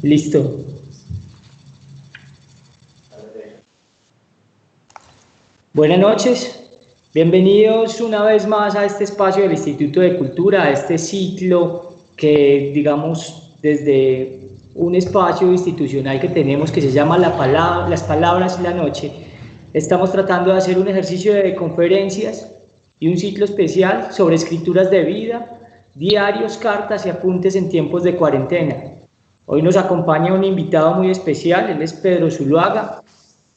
Listo. Buenas noches, bienvenidos una vez más a este espacio del Instituto de Cultura, a este ciclo que, digamos, desde un espacio institucional que tenemos que se llama Las Palabras y la Noche, estamos tratando de hacer un ejercicio de conferencias y un ciclo especial sobre escrituras de vida, diarios, cartas y apuntes en tiempos de cuarentena. Hoy nos acompaña un invitado muy especial, él es Pedro Zuluaga.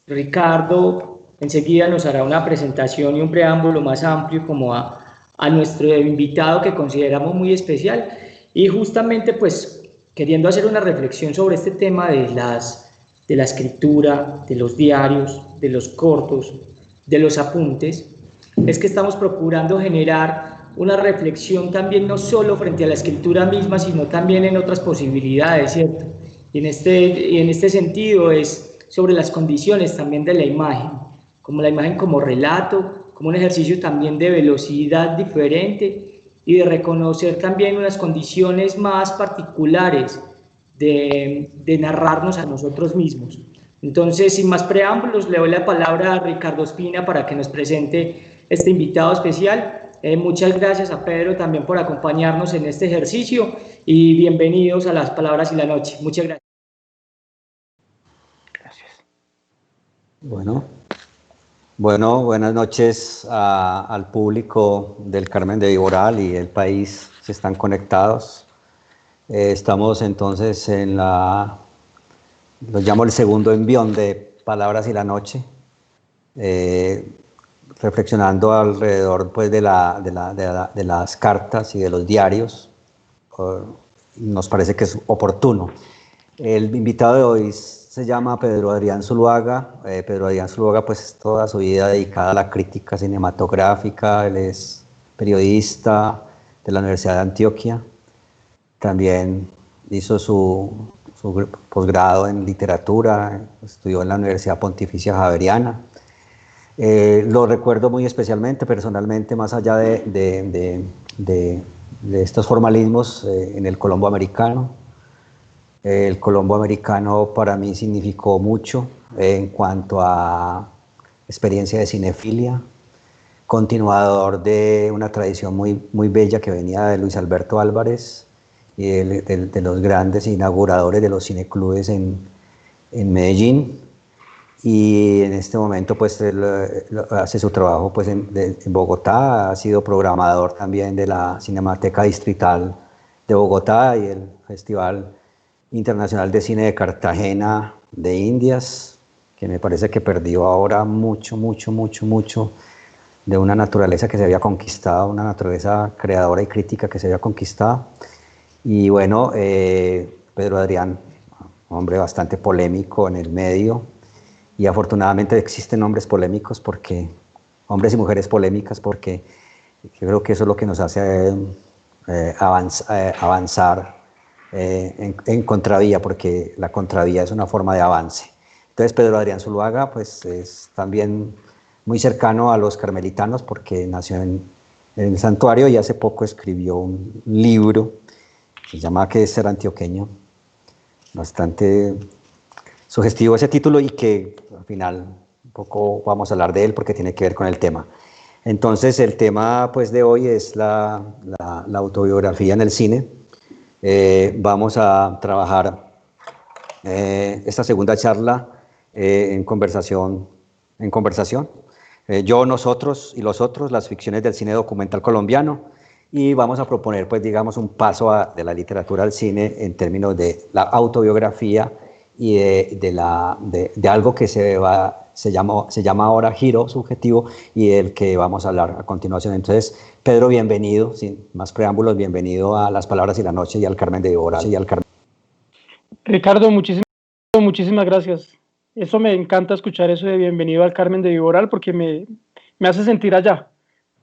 Ricardo enseguida nos hará una presentación y un preámbulo más amplio como a nuestro invitado que consideramos muy especial, y justamente pues queriendo hacer una reflexión sobre este tema de la escritura, de los diarios, de los cortos, de los apuntes, es que estamos procurando generar una reflexión también no solo frente a la escritura misma, sino también en otras posibilidades, ¿cierto? Y en este sentido es sobre las condiciones también de la imagen, como la imagen como relato, como un ejercicio también de velocidad diferente y de reconocer también unas condiciones más particulares de narrarnos a nosotros mismos. Entonces, sin más preámbulos, le doy la palabra a Ricardo Espina para que nos presente este invitado especial. Muchas gracias a Pedro también por acompañarnos en este ejercicio y bienvenidos a Las Palabras y la Noche. Muchas gracias. Buenas noches al público del Carmen de Viboral y el país que están conectados. Estamos entonces lo llamo el segundo envión de Palabras y la Noche, reflexionando alrededor pues, de las cartas y de los diarios. Nos parece que es oportuno. El invitado de hoy se llama Pedro Adrián Zuluaga. Pedro Adrián Zuluaga, pues toda su vida dedicada a la crítica cinematográfica. Él es periodista de la Universidad de Antioquia. También hizo su posgrado en literatura, estudió en la Universidad Pontificia Javeriana. Lo recuerdo muy especialmente, personalmente, más allá de estos formalismos, en el Colombo Americano. El Colombo Americano para mí significó mucho en cuanto a experiencia de cinefilia, continuador de una tradición muy bella que venía de Luis Alberto Álvarez y de los grandes inauguradores de los cineclubes en Medellín. Y en este momento pues él hace su trabajo pues en Bogotá, ha sido programador también de la Cinemateca Distrital de Bogotá y el Festival Internacional de Cine de Cartagena de Indias, que me parece que perdió ahora mucho de una naturaleza que se había conquistado, una naturaleza creadora y crítica que se había conquistado. Y bueno, Pedro Adrián, hombre bastante polémico en el medio, y afortunadamente existen hombres polémicos, porque hombres y mujeres polémicas, porque yo creo que eso es lo que nos hace avanzar en contravía, porque la contravía es una forma de avance. Entonces Pedro Adrián Zuluaga pues es también muy cercano a los carmelitanos, porque nació en el santuario y hace poco escribió un libro que se llama ¿Qué es ser antioqueño? Bastante sugestivo ese título, y que al final un poco vamos a hablar de él porque tiene que ver con el tema. Entonces el tema pues de hoy es la autobiografía en el cine. Vamos a trabajar esta segunda charla en conversación. Yo, nosotros y los otros, las ficciones del cine documental colombiano, y vamos a proponer pues digamos un paso de la literatura al cine en términos de la autobiografía y de algo que se llama ahora giro subjetivo, y del que vamos a hablar a continuación. Entonces, Pedro, bienvenido, sin más preámbulos, bienvenido a Las Palabras y la Noche y al Carmen de Viboral. Ricardo, muchísimas gracias. Eso me encanta escuchar, eso de bienvenido al Carmen de Viboral, porque me hace sentir allá,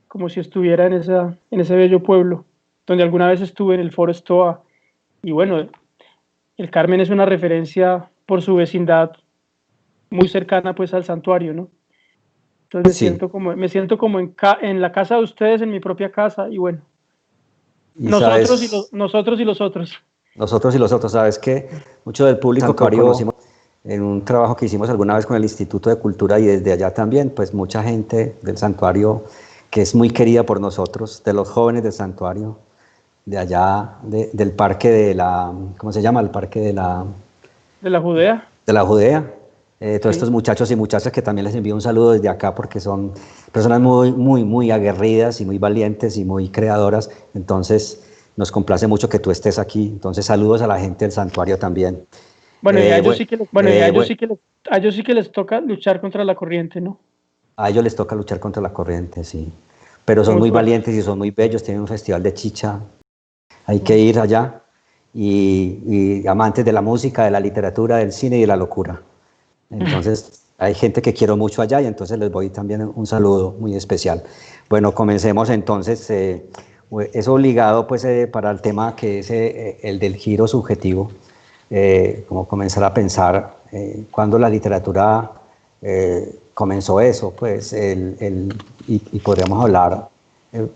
como si estuviera en ese bello pueblo, donde alguna vez estuve, en el Foro Stoa. Y bueno, el Carmen es una referencia por su vecindad muy cercana pues al santuario, ¿no? Entonces sí. me siento como en la casa de ustedes, en mi propia casa, y bueno, nosotros y los otros. Nosotros y los otros, sabes que mucho del público que conocimos en un trabajo que hicimos alguna vez con el Instituto de Cultura y desde allá también, pues mucha gente del santuario que es muy querida por nosotros, de los jóvenes del santuario, de allá, del parque de la, ¿cómo se llama? El parque de la... ¿De la Judea? De la Judea. Todos Sí. estos muchachos y muchachas que también les envío un saludo desde acá porque son personas muy aguerridas y muy valientes y muy creadoras. Entonces, nos complace mucho que tú estés aquí. Entonces, saludos a la gente del santuario también. Bueno, y a ellos a ellos sí que les toca luchar contra la corriente, ¿no? A ellos les toca luchar contra la corriente, sí. Pero son Muy muy fuerte. valientes y son muy bellos. Tienen un festival de chicha. Hay que ir allá. Y amantes de la música, de la literatura, del cine y de la locura. Entonces, hay gente que quiero mucho allá y entonces les voy también un saludo muy especial. Bueno, comencemos entonces. Es obligado pues para el tema que es el del giro subjetivo, como comenzar a pensar cuándo la literatura comenzó eso, pues, y podríamos hablar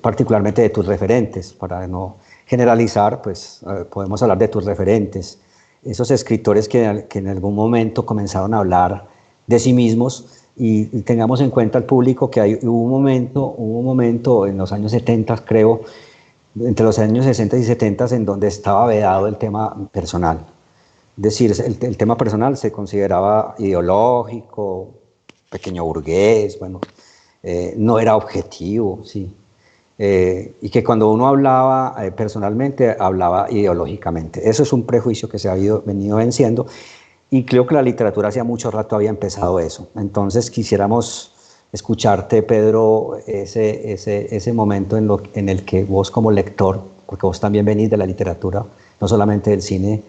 particularmente de tus referentes, para no generalizar, pues podemos hablar de tus referentes, esos escritores que en algún momento comenzaron a hablar de sí mismos y tengamos en cuenta al público que hubo un momento en los años 70, creo, entre los años 60 y 70 en donde estaba vedado el tema personal. Es decir, el tema personal se consideraba ideológico, pequeño burgués, bueno, no era objetivo, sí. Y que cuando uno hablaba personalmente, hablaba ideológicamente. Eso es un prejuicio que se ha venido venciendo y creo que la literatura hacía mucho rato había empezado eso. Entonces quisiéramos escucharte, Pedro, ese momento en el que vos como lector, porque vos también venís de la literatura, no solamente del cine,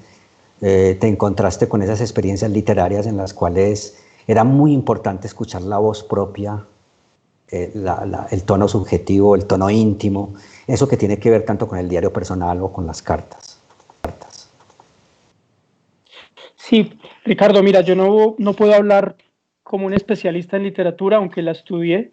te encontraste con esas experiencias literarias en las cuales era muy importante escuchar la voz propia, el tono subjetivo, el tono íntimo, eso que tiene que ver tanto con el diario personal o con las cartas. Sí, Ricardo, mira, yo no puedo hablar como un especialista en literatura, aunque la estudié.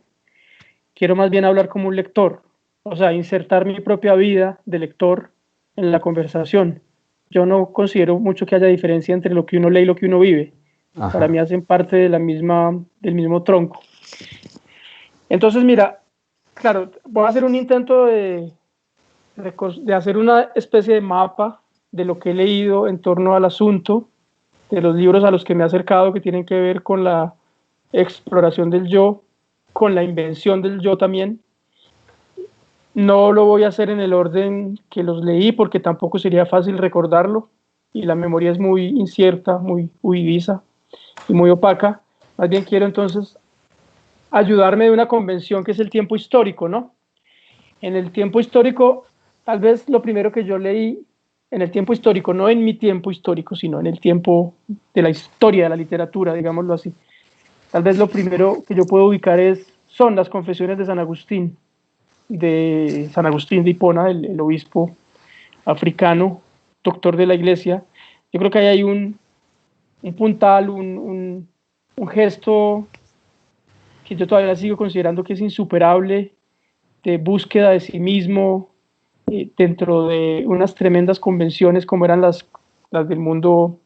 Quiero más bien hablar como un lector, o sea, insertar mi propia vida de lector en la conversación. Yo no considero mucho que haya diferencia entre lo que uno lee y lo que uno vive. Ajá. Para mí hacen parte de del mismo tronco. Entonces, mira, claro, voy a hacer un intento de hacer una especie de mapa de lo que he leído en torno al asunto, de los libros a los que me he acercado que tienen que ver con la exploración del yo, con la invención del yo también. No lo voy a hacer en el orden que los leí porque tampoco sería fácil recordarlo y la memoria es muy incierta, muy huidiza y muy opaca. Más bien quiero entonces ayudarme de una convención que es el tiempo histórico, ¿no? En el tiempo histórico, tal vez lo primero que yo leí en el tiempo histórico, no en mi tiempo histórico, sino en el tiempo de la historia de la literatura, digámoslo así. Tal vez lo primero que yo puedo ubicar son las confesiones de San Agustín de Hipona, el obispo africano, doctor de la iglesia. Yo creo que ahí hay un puntal, un gesto que yo todavía sigo considerando que es insuperable, de búsqueda de sí mismo, dentro de unas tremendas convenciones como eran las del mundo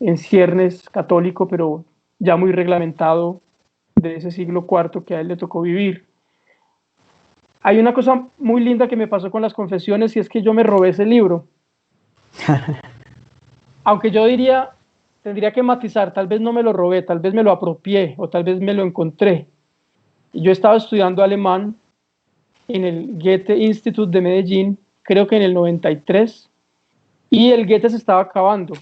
en ciernes católico, pero ya muy reglamentado de ese siglo IV que a él le tocó vivir. Hay una cosa muy linda que me pasó con las confesiones y es que yo me robé ese libro. Aunque yo tendría que matizar, tal vez no me lo robé, tal vez me lo apropié o tal vez me lo encontré. Y yo estaba estudiando alemán en el Goethe Institut de Medellín, creo que en el 93, y el Goethe se estaba acabando,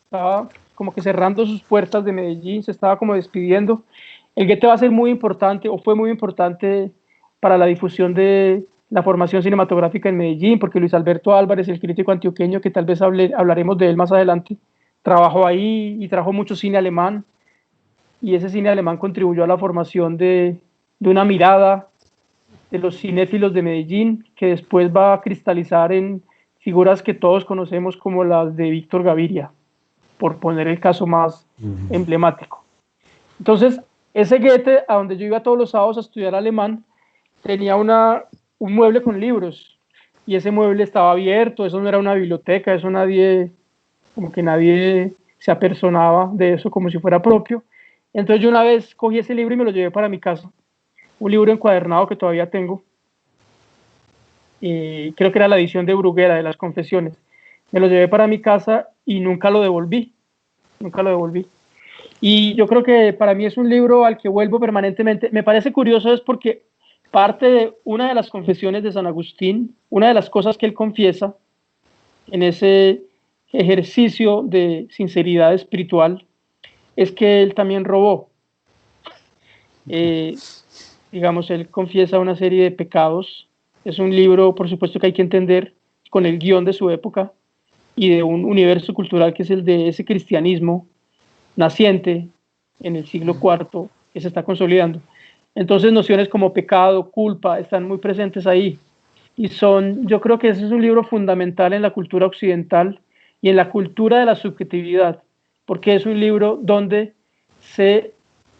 estaba como que cerrando sus puertas de Medellín, se estaba como despidiendo. El Goethe va a ser muy importante, o fue muy importante para la difusión de la formación cinematográfica en Medellín, porque Luis Alberto Álvarez, el crítico antioqueño, que tal vez hablaremos de él más adelante, trabajó ahí y trajo mucho cine alemán, y ese cine alemán contribuyó a la formación de una mirada de los cinéfilos de Medellín, que después va a cristalizar en figuras que todos conocemos como las de Víctor Gaviria, por poner el caso más emblemático. Entonces, ese Goethe, a donde yo iba todos los sábados a estudiar alemán, tenía un mueble con libros. y ese mueble estaba abierto, eso no era una biblioteca, eso nadie, como que nadie se apersonaba de eso como si fuera propio. Entonces yo una vez cogí ese libro y me lo llevé para mi casa, un libro encuadernado que todavía tengo, creo que era la edición de Bruguera, de las Confesiones. Me lo llevé para mi casa y nunca lo devolví, nunca lo devolví. Y yo creo que para mí es un libro al que vuelvo permanentemente. Me parece curioso es porque parte de una de las confesiones de San Agustín, una de las cosas que él confiesa en ese ejercicio de sinceridad espiritual, es que él también robó. Digamos, él confiesa una serie de pecados. Es un libro, por supuesto, que hay que entender con el guión de su época y de un universo cultural que es el de ese cristianismo naciente en el siglo IV que se está consolidando. Entonces nociones como pecado, culpa, están muy presentes ahí. Y yo creo que ese es un libro fundamental en la cultura occidental y en la cultura de la subjetividad, porque es un libro donde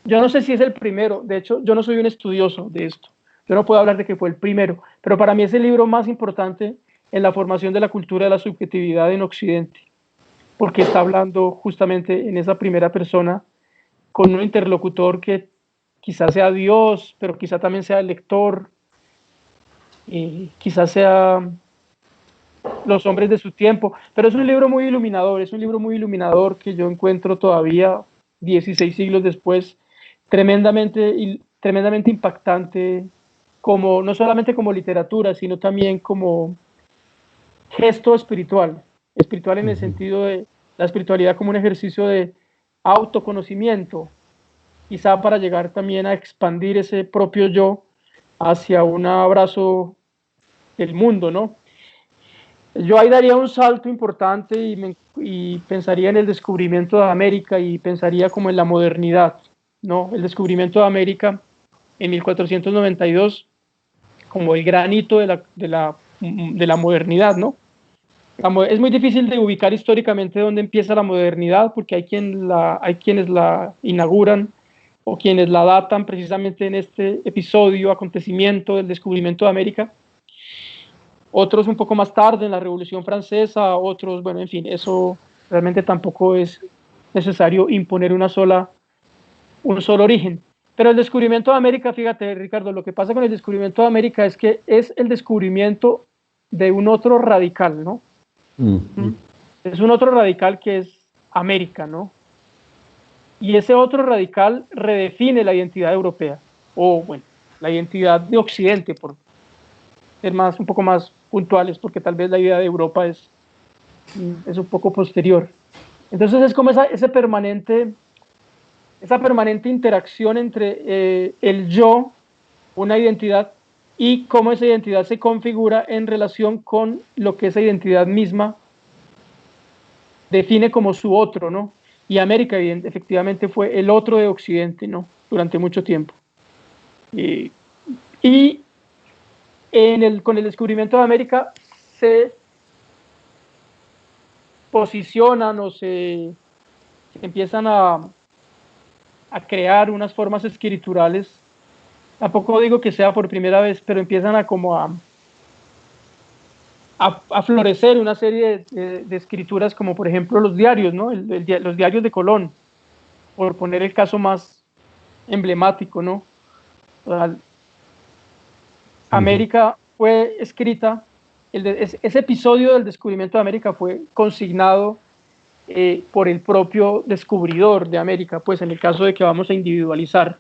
yo no sé si es el primero, de hecho yo no soy un estudioso de esto, yo no puedo hablar de que fue el primero, pero para mí es el libro más importante en la formación de la cultura de la subjetividad en Occidente, porque está hablando justamente en esa primera persona con un interlocutor que quizás sea Dios, pero quizás también sea el lector, quizás sea los hombres de su tiempo, pero es un libro muy iluminador, es un libro muy iluminador que yo encuentro todavía 16 siglos después tremendamente impactante, como no solamente como literatura, sino también como gesto espiritual en el sentido de la espiritualidad como un ejercicio de autoconocimiento, quizá para llegar también a expandir ese propio yo hacia un abrazo del mundo, ¿no? Yo ahí daría un salto importante y pensaría en el descubrimiento de América y pensaría como en la modernidad, ¿no? El descubrimiento de América en 1492 como el gran hito de la modernidad, ¿no? Es muy difícil de ubicar históricamente dónde empieza la modernidad porque hay quienes la inauguran o quienes la datan precisamente en este acontecimiento del descubrimiento de América. Otros un poco más tarde en la Revolución Francesa, otros, bueno, en fin, eso realmente tampoco es necesario imponer un solo origen. Pero el descubrimiento de América, fíjate, Ricardo, lo que pasa con el descubrimiento de América es que es el descubrimiento de un otro radical, ¿no? Es un otro radical que es América, ¿no? Y ese otro radical redefine la identidad europea, o bueno, la identidad de Occidente, por ser un poco más puntuales, porque tal vez la idea de Europa es un poco posterior. Entonces es como esa permanente interacción entre el yo, una identidad, y cómo esa identidad se configura en relación con lo que esa identidad misma define como su otro, ¿no? Y América efectivamente fue el otro de Occidente, ¿no? Durante mucho tiempo. Y con el descubrimiento de América se posicionan o se empiezan a crear unas formas escriturales. Tampoco digo que sea por primera vez, pero empiezan a florecer una serie de escrituras como por ejemplo los diarios, ¿no? Los diarios de Colón, por poner el caso más emblemático, ¿no? América fue escrita, ese episodio del descubrimiento de América fue consignado por el propio descubridor de América, pues en el caso de que vamos a individualizar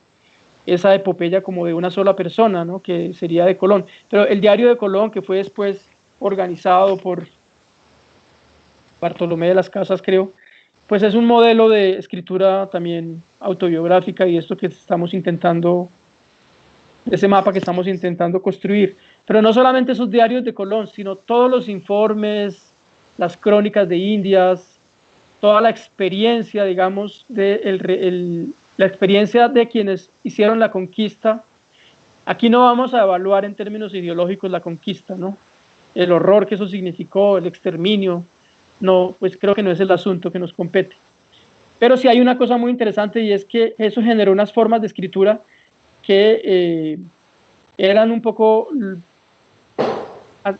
esa epopeya como de una sola persona, ¿no? Que sería de Colón. Pero el diario de Colón, que fue después organizado por Bartolomé de las Casas, creo, pues es un modelo de escritura también autobiográfica y esto que estamos intentando, ese mapa que estamos intentando construir. Pero no solamente esos diarios de Colón, sino todos los informes, las crónicas de Indias, toda la experiencia, digamos, la experiencia de quienes hicieron la conquista. Aquí no vamos a evaluar en términos ideológicos la conquista, ¿no? El horror que eso significó, el exterminio, no, pues creo que no es el asunto que nos compete. Pero sí hay una cosa muy interesante y es que eso generó unas formas de escritura que eran un poco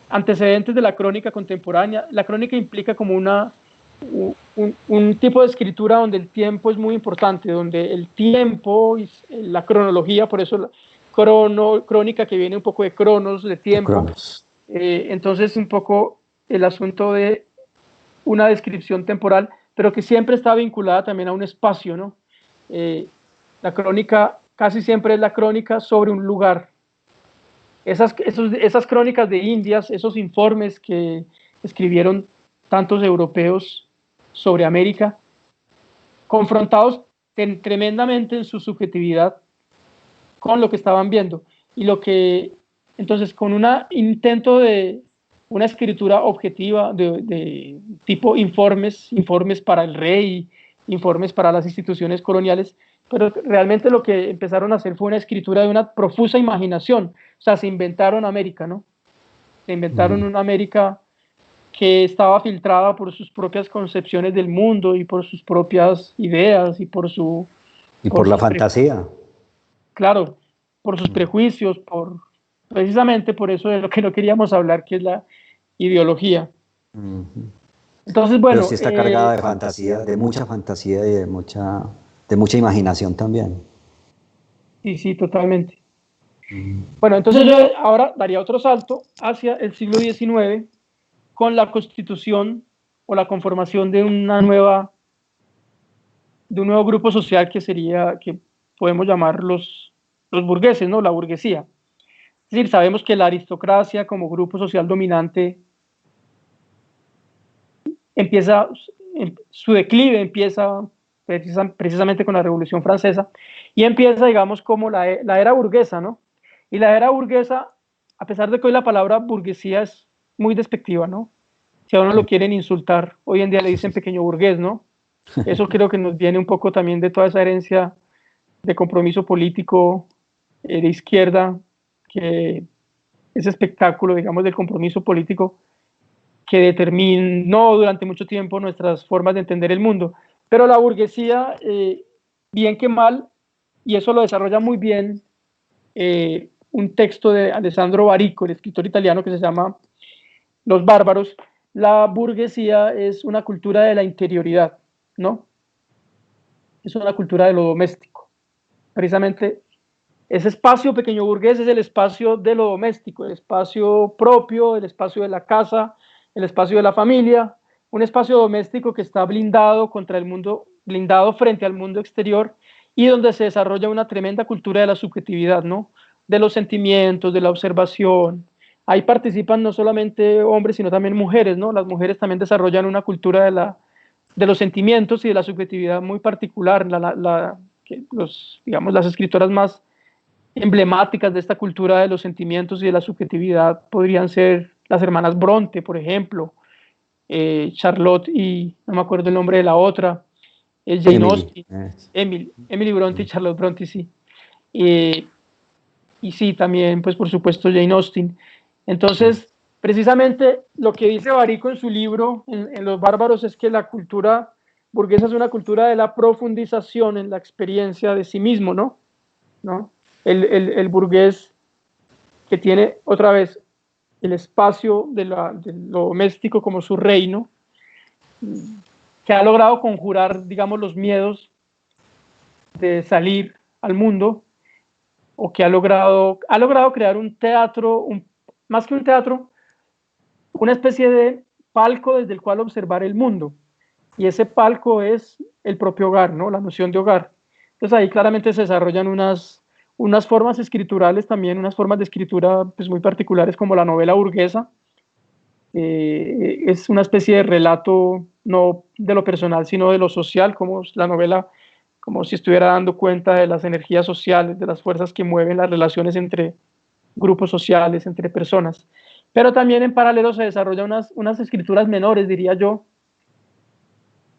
antecedentes de la crónica contemporánea. La crónica implica como un tipo de escritura donde el tiempo es muy importante, donde el tiempo y la cronología, por eso la crónica, que viene un poco de cronos, de tiempo. Entonces un poco el asunto de una descripción temporal, pero que siempre está vinculada también a un espacio, ¿no? La crónica casi siempre es la crónica sobre un lugar. Esas crónicas de Indias, esos informes que escribieron tantos europeos sobre América, confrontados tremendamente en su subjetividad con lo que estaban viendo, y entonces con un intento de una escritura objetiva de tipo informes para el rey, informes para las instituciones coloniales, pero realmente lo que empezaron a hacer fue una escritura de una profusa imaginación. O sea, se inventaron América, ¿no? Se inventaron una América que estaba filtrada por sus propias concepciones del mundo y por sus propias ideas y por la fantasía. Claro, por sus prejuicios, precisamente por eso de lo que no queríamos hablar, que es la ideología. Entonces, bueno. Pero sí está cargada de fantasía, de mucha fantasía y de mucha imaginación también. Sí, totalmente. Bueno, entonces yo ahora daría otro salto hacia el siglo XIX con la constitución o la conformación de un nuevo grupo social que podemos llamar los burgueses, ¿no? La burguesía. Es decir, sabemos que la aristocracia como grupo social dominante su declive empieza precisamente con la Revolución Francesa, y empieza, digamos, como la era burguesa, ¿no? Y la era burguesa, a pesar de que hoy la palabra burguesía es muy despectiva, ¿no? Si a uno lo quieren insultar, hoy en día le dicen pequeño burgués, ¿no? Eso creo que nos viene un poco también de toda esa herencia de compromiso político de izquierda, que ese espectáculo, digamos, del compromiso político que determinó durante mucho tiempo nuestras formas de entender el mundo. Pero la burguesía, bien que mal, y eso lo desarrolla muy bien un texto de Alessandro Barico, el escritor italiano, que se llama Los bárbaros. La burguesía es una cultura de la interioridad, ¿no? Es una cultura de lo doméstico. Precisamente ese espacio pequeño burgués es el espacio de lo doméstico, el espacio propio, el espacio de la casa, el espacio de la familia, un espacio doméstico que está blindado contra el mundo, blindado frente al mundo exterior, y donde se desarrolla una tremenda cultura de la subjetividad, ¿no? De los sentimientos, de la observación. Ahí participan no solamente hombres, sino también mujeres, ¿no? Las mujeres también desarrollan una cultura de los sentimientos y de la subjetividad muy particular. Digamos, las escritoras más emblemáticas de esta cultura de los sentimientos y de la subjetividad podrían ser las hermanas Bronte, por ejemplo, Charlotte y no me acuerdo el nombre de la otra, Jane Austen, Emily Bronte y Charlotte Bronte, sí. Y sí, también, pues por supuesto, Jane Austen. Entonces, precisamente lo que dice Barico en su libro, en Los Bárbaros, es que la cultura burguesa es una cultura de la profundización en la experiencia de sí mismo, ¿no? El burgués que tiene, otra vez, el espacio de lo doméstico como su reino, que ha logrado conjurar, digamos, los miedos de salir al mundo, o que ha logrado crear un teatro, más que un teatro, una especie de palco desde el cual observar el mundo. Y ese palco es el propio hogar, ¿no? La noción de hogar. Entonces ahí claramente se desarrollan unas formas escriturales también, unas formas de escritura pues, muy particulares, como la novela burguesa. Es una especie de relato no de lo personal, sino de lo social, como la novela, como si estuviera dando cuenta de las energías sociales, de las fuerzas que mueven las relaciones entre grupos sociales, entre personas. Pero también en paralelo se desarrollan unas escrituras menores, diría yo,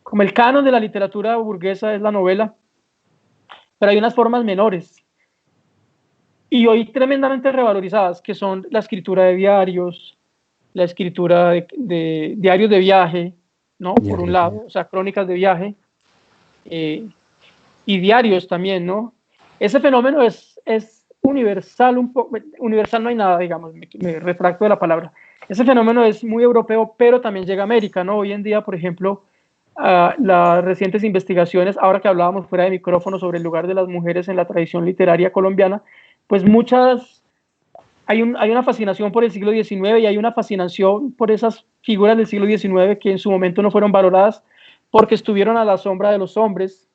como el canon de la literatura burguesa es la novela, pero hay unas formas menores y hoy tremendamente revalorizadas, que son la escritura de diarios, la escritura de diarios de viaje, ¿no? Por un lado, o sea, crónicas de viaje, y diarios también, ¿no? Ese fenómeno es universal, un poco, universal no hay nada, digamos, me retracto de la palabra. Ese fenómeno es muy europeo, pero también llega a América, ¿no? Hoy en día, por ejemplo, las recientes investigaciones, ahora que hablábamos fuera de micrófono sobre el lugar de las mujeres en la tradición literaria colombiana, pues hay una fascinación por el siglo XIX y hay una fascinación por esas figuras del siglo XIX que en su momento no fueron valoradas porque estuvieron a la sombra de los hombres,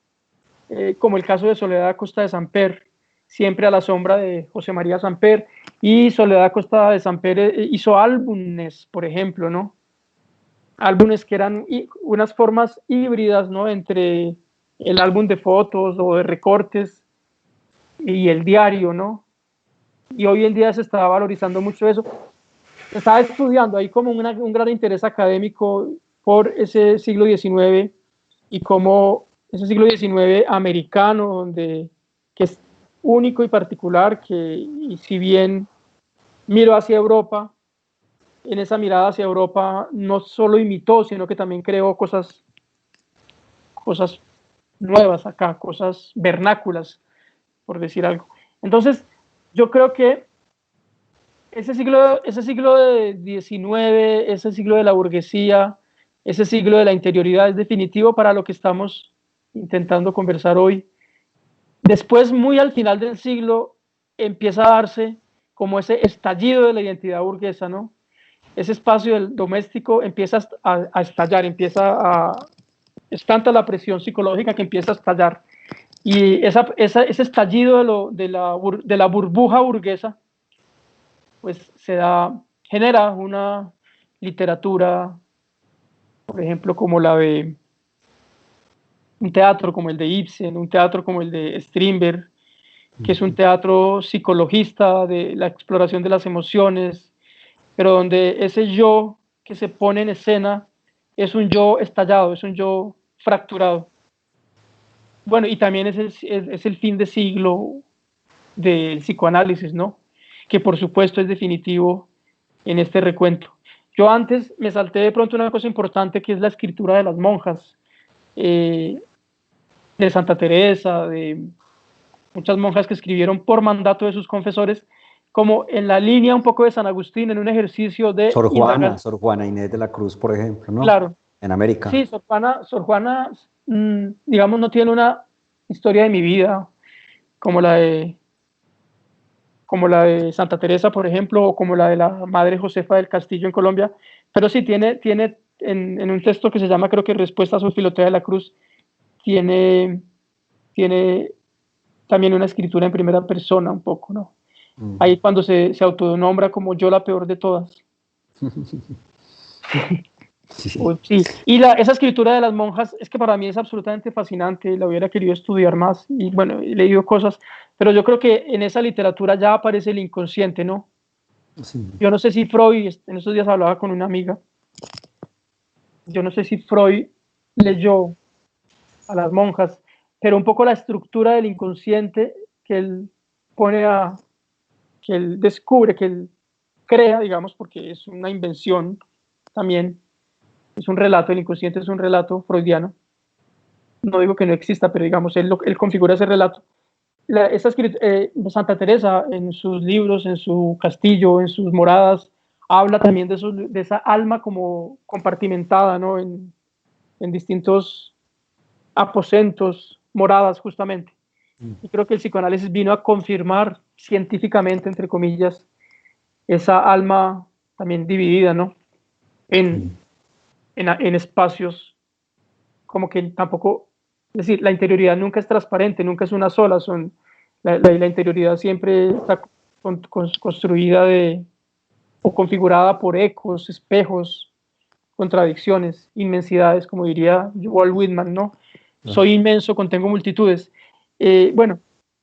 como el caso de Soledad Acosta de Samper, siempre a la sombra de José María Samper, y Soledad Acosta de Samper hizo álbumes, por ejemplo, ¿no? Álbumes que eran unas formas híbridas, ¿no? Entre el álbum de fotos o de recortes y el diario, ¿no? Y hoy en día se está valorizando mucho eso. Se está estudiando, hay como un gran interés académico por ese siglo XIX y como ese siglo XIX americano, que es único y particular, y si bien miro hacia Europa, en esa mirada hacia Europa no solo imitó, sino que también creó cosas nuevas acá, cosas vernáculas, por decir algo. Entonces, yo creo que ese siglo de XIX, ese siglo de la burguesía, ese siglo de la interioridad es definitivo para lo que estamos intentando conversar hoy. Después, muy al final del siglo, empieza a darse como ese estallido de la identidad burguesa, ¿no? Ese espacio del doméstico empieza a estallar, es tanta la presión psicológica que empieza a estallar. Y ese estallido de la burbuja burguesa, pues genera una literatura, por ejemplo, como la de un teatro como el de Ibsen, un teatro como el de Strindberg, que es un teatro psicologista de la exploración de las emociones, pero donde ese yo que se pone en escena es un yo estallado, es un yo fracturado. Bueno, y también es el fin de siglo del psicoanálisis, ¿no? Que por supuesto es definitivo en este recuento. Yo antes me salté de pronto una cosa importante que es la escritura de las monjas, de Santa Teresa, de muchas monjas que escribieron por mandato de sus confesores, como en la línea un poco de San Agustín, en un ejercicio de indagar. Sor Juana Inés de la Cruz, por ejemplo, ¿no? Claro, En América. sí, Sor Juana, digamos, no tiene una historia de mi vida como como la de Santa Teresa, por ejemplo, o como la de la Madre Josefa del Castillo en Colombia, pero sí tiene en un texto que se llama, creo que Respuesta a su Filotea de la Cruz, tiene también una escritura en primera persona un poco, ¿no? Ahí cuando se autonombra como yo la peor de todas. Sí. Y esa escritura de las monjas es que para mí es absolutamente fascinante, la hubiera querido estudiar más y bueno, he leído cosas, pero yo creo que en esa literatura ya aparece el inconsciente, ¿no? Sí. Yo no sé si Freud, en estos días hablaba con una amiga, yo no sé si Freud leyó a las monjas, pero un poco la estructura del inconsciente que él que él descubre, que él crea, digamos, porque es una invención también, es un relato, el inconsciente es un relato freudiano, no digo que no exista, pero digamos, él configura ese relato. Santa Teresa en sus libros, en su castillo, en sus moradas, habla también de esa alma como compartimentada, ¿no? En distintos aposentos, moradas justamente. Y creo que el psicoanálisis vino a confirmar científicamente, entre comillas, esa alma también dividida, ¿no? En espacios como que tampoco, es decir, la interioridad nunca es transparente, nunca es una sola, la interioridad siempre está construida o configurada por ecos, espejos, contradicciones, inmensidades, como diría Walt Whitman, ¿no? Soy inmenso, contengo multitudes. Bueno,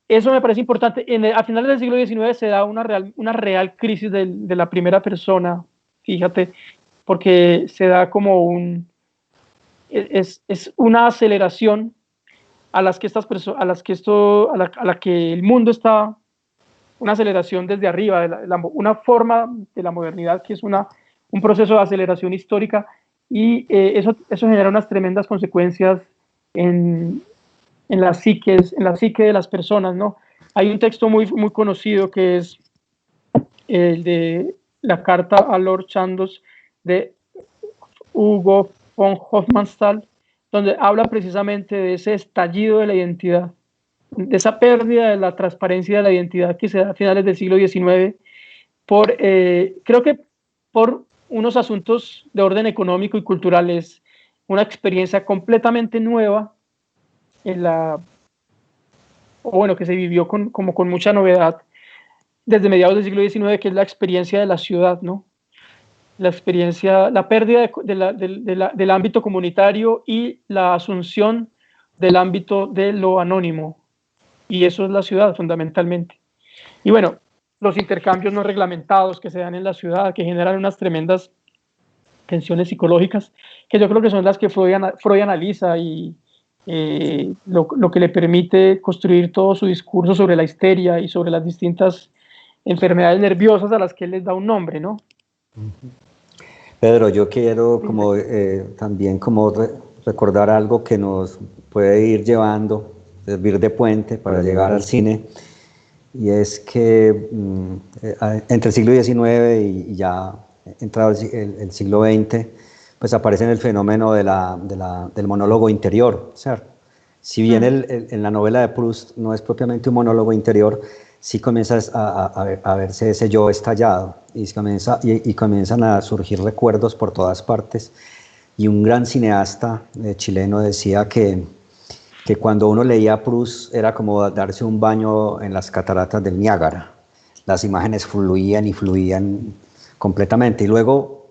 eso me parece importante. A finales del siglo XIX se da una real crisis de la primera persona, fíjate, porque se da como es una aceleración a las que estas personas, a la que el mundo está, una aceleración desde arriba, una forma de la modernidad que es un proceso de aceleración histórica y eso genera unas tremendas consecuencias en la psique de las personas, ¿no? Hay un texto muy conocido que es el de la carta a Lord Chandos de Hugo von Hofmannsthal, donde habla precisamente de ese estallido de la identidad, de esa pérdida de la transparencia de la identidad que se da a finales del siglo XIX, creo que por unos asuntos de orden económico y cultural. Es una experiencia completamente nueva que se vivió como con mucha novedad desde mediados del siglo XIX, que es la experiencia de la ciudad, ¿no? La experiencia, la pérdida del ámbito comunitario y la asunción del ámbito de lo anónimo. Y eso es la ciudad, fundamentalmente. Y bueno, los intercambios no reglamentados que se dan en la ciudad, que generan unas tremendas tensiones psicológicas, que yo creo que son las que Freud analiza y lo que le permite construir todo su discurso sobre la histeria y sobre las distintas enfermedades nerviosas a las que él les da un nombre, ¿no? Pedro, yo quiero también recordar algo que nos puede ir llevando, servir de puente para llegar al cine, y es que entre el siglo XIX y ya entrado el siglo XX, pues aparece el fenómeno del monólogo interior, ¿cierto? Si bien en la novela de Proust no es propiamente un monólogo interior, sí comienza a verse ese yo estallado y comienzan a surgir recuerdos por todas partes. Y un gran cineasta chileno decía que cuando uno leía a Proust era como darse un baño en las cataratas del Niágara. Las imágenes fluían y fluían completamente. Y luego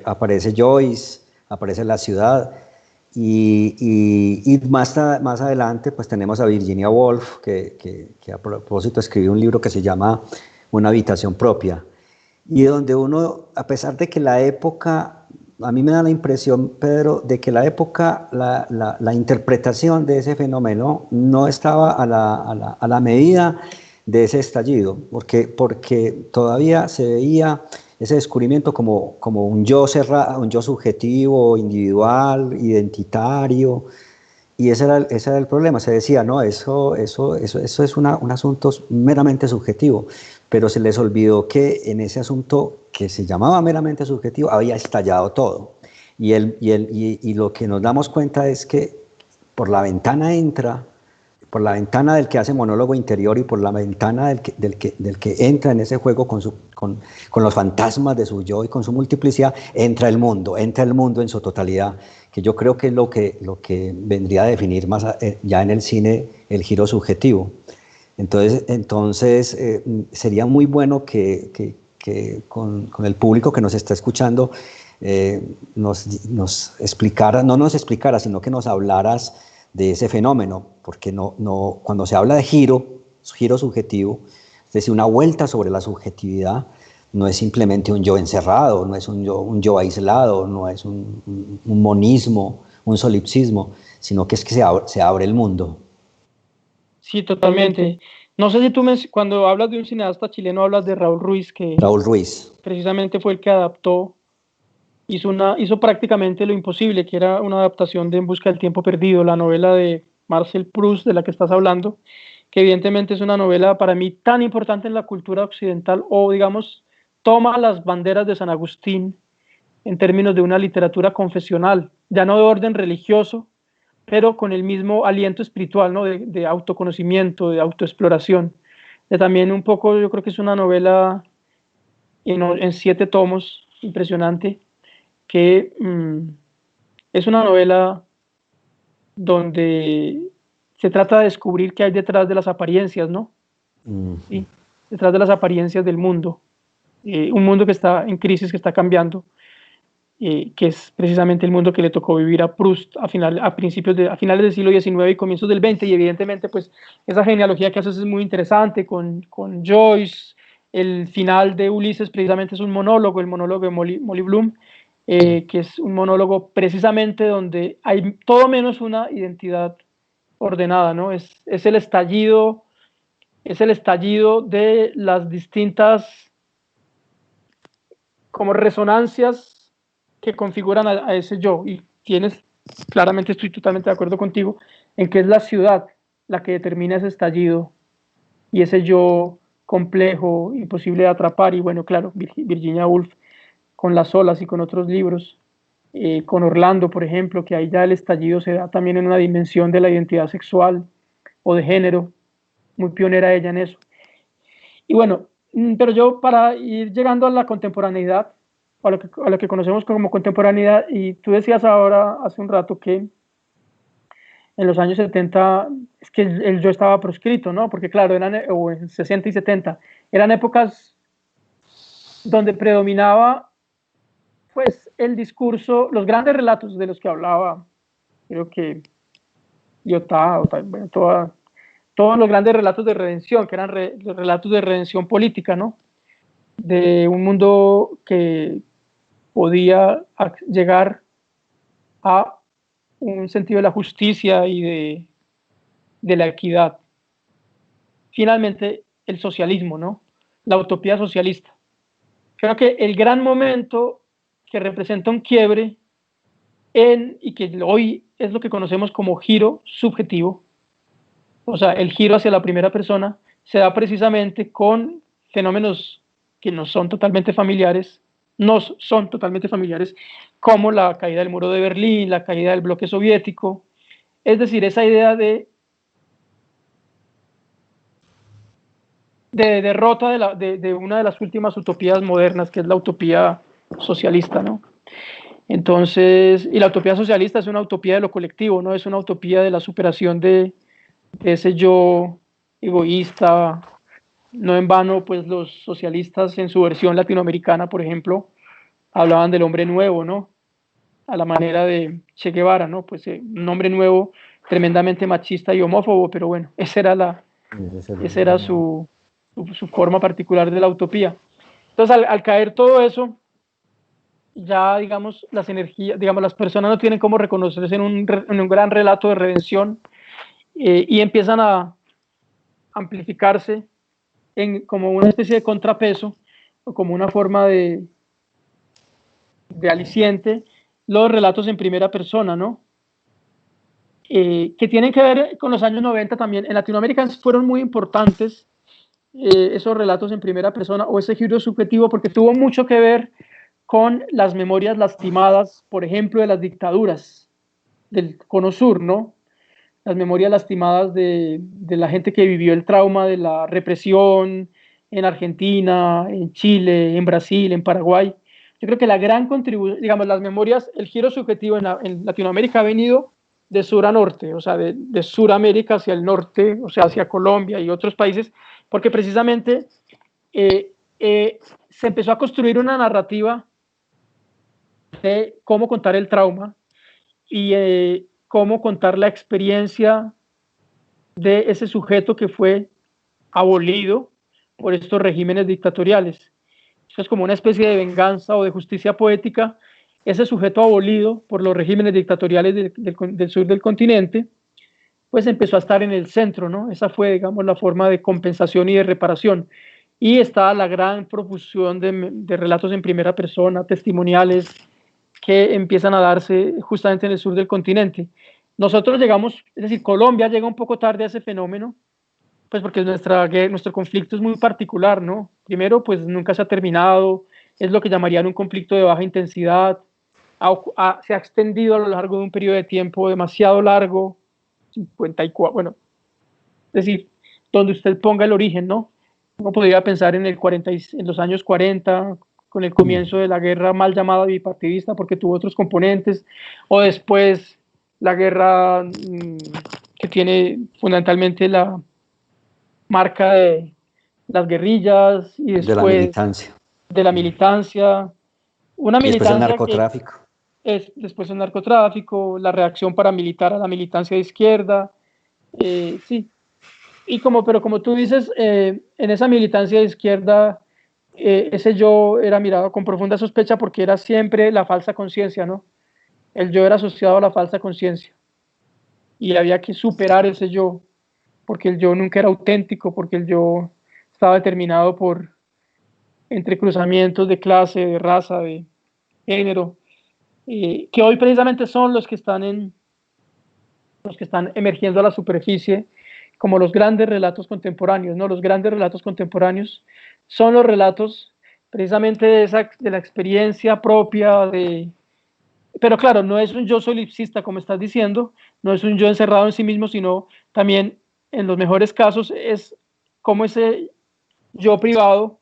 aparece Joyce, aparece la ciudad. Y más adelante pues tenemos a Virginia Woolf, que a propósito escribió un libro que se llama Una habitación propia, y donde uno, a pesar de que la época, a mí me da la impresión, Pedro, de que la época, la interpretación de ese fenómeno no estaba a la medida de ese estallido, porque todavía se veía ese descubrimiento como un yo cerrado, un yo subjetivo, individual, identitario, y ese era el problema. Se decía, no, eso es un asunto meramente subjetivo, pero se les olvidó que en ese asunto que se llamaba meramente subjetivo había estallado todo. Y lo que nos damos cuenta es que por la ventana por la ventana del que hace monólogo interior y por la ventana del que entra en ese juego con los fantasmas de su yo y con su multiplicidad, entra el mundo en su totalidad, que yo creo que es lo que vendría a definir más ya en el cine el giro subjetivo. Entonces sería muy bueno que con el público que nos está escuchando nos explicara, no nos explicara, sino que nos hablaras de ese fenómeno, porque cuando se habla de giro subjetivo, es decir, una vuelta sobre la subjetividad, no es simplemente un yo encerrado, no es un yo aislado, no es un monismo, un solipsismo, sino que es que se abre el mundo. Sí, totalmente. No sé si tú cuando hablas de un cineasta chileno hablas de Raúl Ruiz, que Raúl Ruiz precisamente fue el que adaptó, hizo prácticamente lo imposible, que era una adaptación de En busca del tiempo perdido, la novela de Marcel Proust de la que estás hablando, que evidentemente es una novela para mí tan importante en la cultura occidental, o digamos, toma las banderas de San Agustín en términos de una literatura confesional, ya no de orden religioso, pero con el mismo aliento espiritual, ¿no? de autoconocimiento, de autoexploración. También un poco, yo creo que es una novela en 7 tomos, impresionante, que es una novela donde se trata de descubrir qué hay detrás de las apariencias, ¿no? ¿Sí? Detrás de las apariencias del mundo. Un mundo que está en crisis, que está cambiando, que es precisamente el mundo que le tocó vivir a Proust a finales del siglo XIX y comienzos del XX, y evidentemente pues esa genealogía que haces es muy interesante con Joyce. El final de Ulises precisamente es un monólogo, el monólogo de Molly Bloom, que es un monólogo precisamente donde hay todo menos una identidad ordenada, ¿no? Es el estallido de las distintas como resonancias que configuran a ese yo, y claramente estoy totalmente de acuerdo contigo en que es la ciudad la que determina ese estallido y ese yo complejo, imposible de atrapar. Y bueno, claro, Virginia Woolf con Las olas y con otros libros, con Orlando, por ejemplo, que ahí ya el estallido se da también en una dimensión de la identidad sexual o de género, muy pionera ella en eso. Y bueno, pero yo para ir llegando a la contemporaneidad, a lo que conocemos como contemporaneidad, y tú decías ahora, hace un rato, que en los años 70 es que el yo estaba proscrito, ¿no? Porque claro, o en 60 y 70, eran épocas donde predominaba pues el discurso, los grandes relatos de los que hablaba, creo que Lyotard, bueno, todos los grandes relatos de redención, que eran relatos de redención política, ¿no? De un mundo que podía llegar a un sentido de la justicia y de la equidad. Finalmente, el socialismo, ¿no? La utopía socialista. Creo que el gran momento que representa un quiebre y que hoy es lo que conocemos como giro subjetivo, o sea, el giro hacia la primera persona, se da precisamente con fenómenos que nos son totalmente familiares, como la caída del muro de Berlín, la caída del bloque soviético, es decir, esa idea de derrota de una de las últimas utopías modernas, que es la utopía socialista, ¿no? Entonces, y la utopía socialista es una utopía de lo colectivo, no es una utopía de la superación de ese yo egoísta. No en vano, pues los socialistas en su versión latinoamericana, por ejemplo, hablaban del hombre nuevo, ¿no? A la manera de Che Guevara, ¿no? Pues un hombre nuevo tremendamente machista y homófobo, pero bueno, esa era su forma particular de la utopía. Entonces, al caer todo eso, ya, digamos, las energías, digamos, las personas no tienen cómo reconocerse en un gran relato de redención, y empiezan a amplificarse como una especie de contrapeso o como una forma de aliciente los relatos en primera persona, ¿no? Que tienen que ver con los años 90 también. En Latinoamérica fueron muy importantes esos relatos en primera persona o ese giro subjetivo, porque tuvo mucho que ver con las memorias lastimadas, por ejemplo, de las dictaduras del Cono Sur, ¿no? Las memorias lastimadas de la gente que vivió el trauma de la represión en Argentina, en Chile, en Brasil, en Paraguay. Yo creo que la gran contribución, digamos, las memorias, el giro subjetivo en Latinoamérica ha venido de sur a norte, o sea, de Suramérica hacia el norte, o sea, hacia Colombia y otros países, porque precisamente se empezó a construir una narrativa de cómo contar el trauma y cómo contar la experiencia de ese sujeto que fue abolido por estos regímenes dictatoriales. Eso es como una especie de venganza o de justicia poética. Ese sujeto abolido por los regímenes dictatoriales del sur del continente, pues empezó a estar en el centro, ¿no? Esa fue, digamos, la forma de compensación y de reparación. Y está la gran profusión de relatos en primera persona, testimoniales, que empiezan a darse justamente en el sur del continente. Nosotros llegamos, es decir, Colombia llega un poco tarde a ese fenómeno, pues porque nuestro conflicto es muy particular, ¿no? Primero, pues nunca se ha terminado, es lo que llamarían un conflicto de baja intensidad, se ha extendido a lo largo de un periodo de tiempo demasiado largo, 54, bueno, es decir, donde usted ponga el origen, ¿no? Uno podría pensar en los años 40, con el comienzo de la guerra mal llamada bipartidista, porque tuvo otros componentes, o después la guerra que tiene fundamentalmente la marca de las guerrillas y después de la militancia. Una militancia después el narcotráfico. Después el narcotráfico, la reacción paramilitar a la militancia de izquierda, sí. Pero como tú dices, en esa militancia de izquierda, ese yo era mirado con profunda sospecha porque era siempre la falsa conciencia, ¿no? El yo era asociado a la falsa conciencia y había que superar ese yo, porque el yo nunca era auténtico, porque el yo estaba determinado por entrecruzamientos de clase, de raza, de género, que hoy precisamente son los que están emergiendo a la superficie, como los grandes relatos contemporáneos, ¿no? Los grandes relatos contemporáneos son los relatos precisamente de la experiencia propia, pero claro, no es un yo solipsista, como estás diciendo, no es un yo encerrado en sí mismo, sino también, en los mejores casos, es como ese yo privado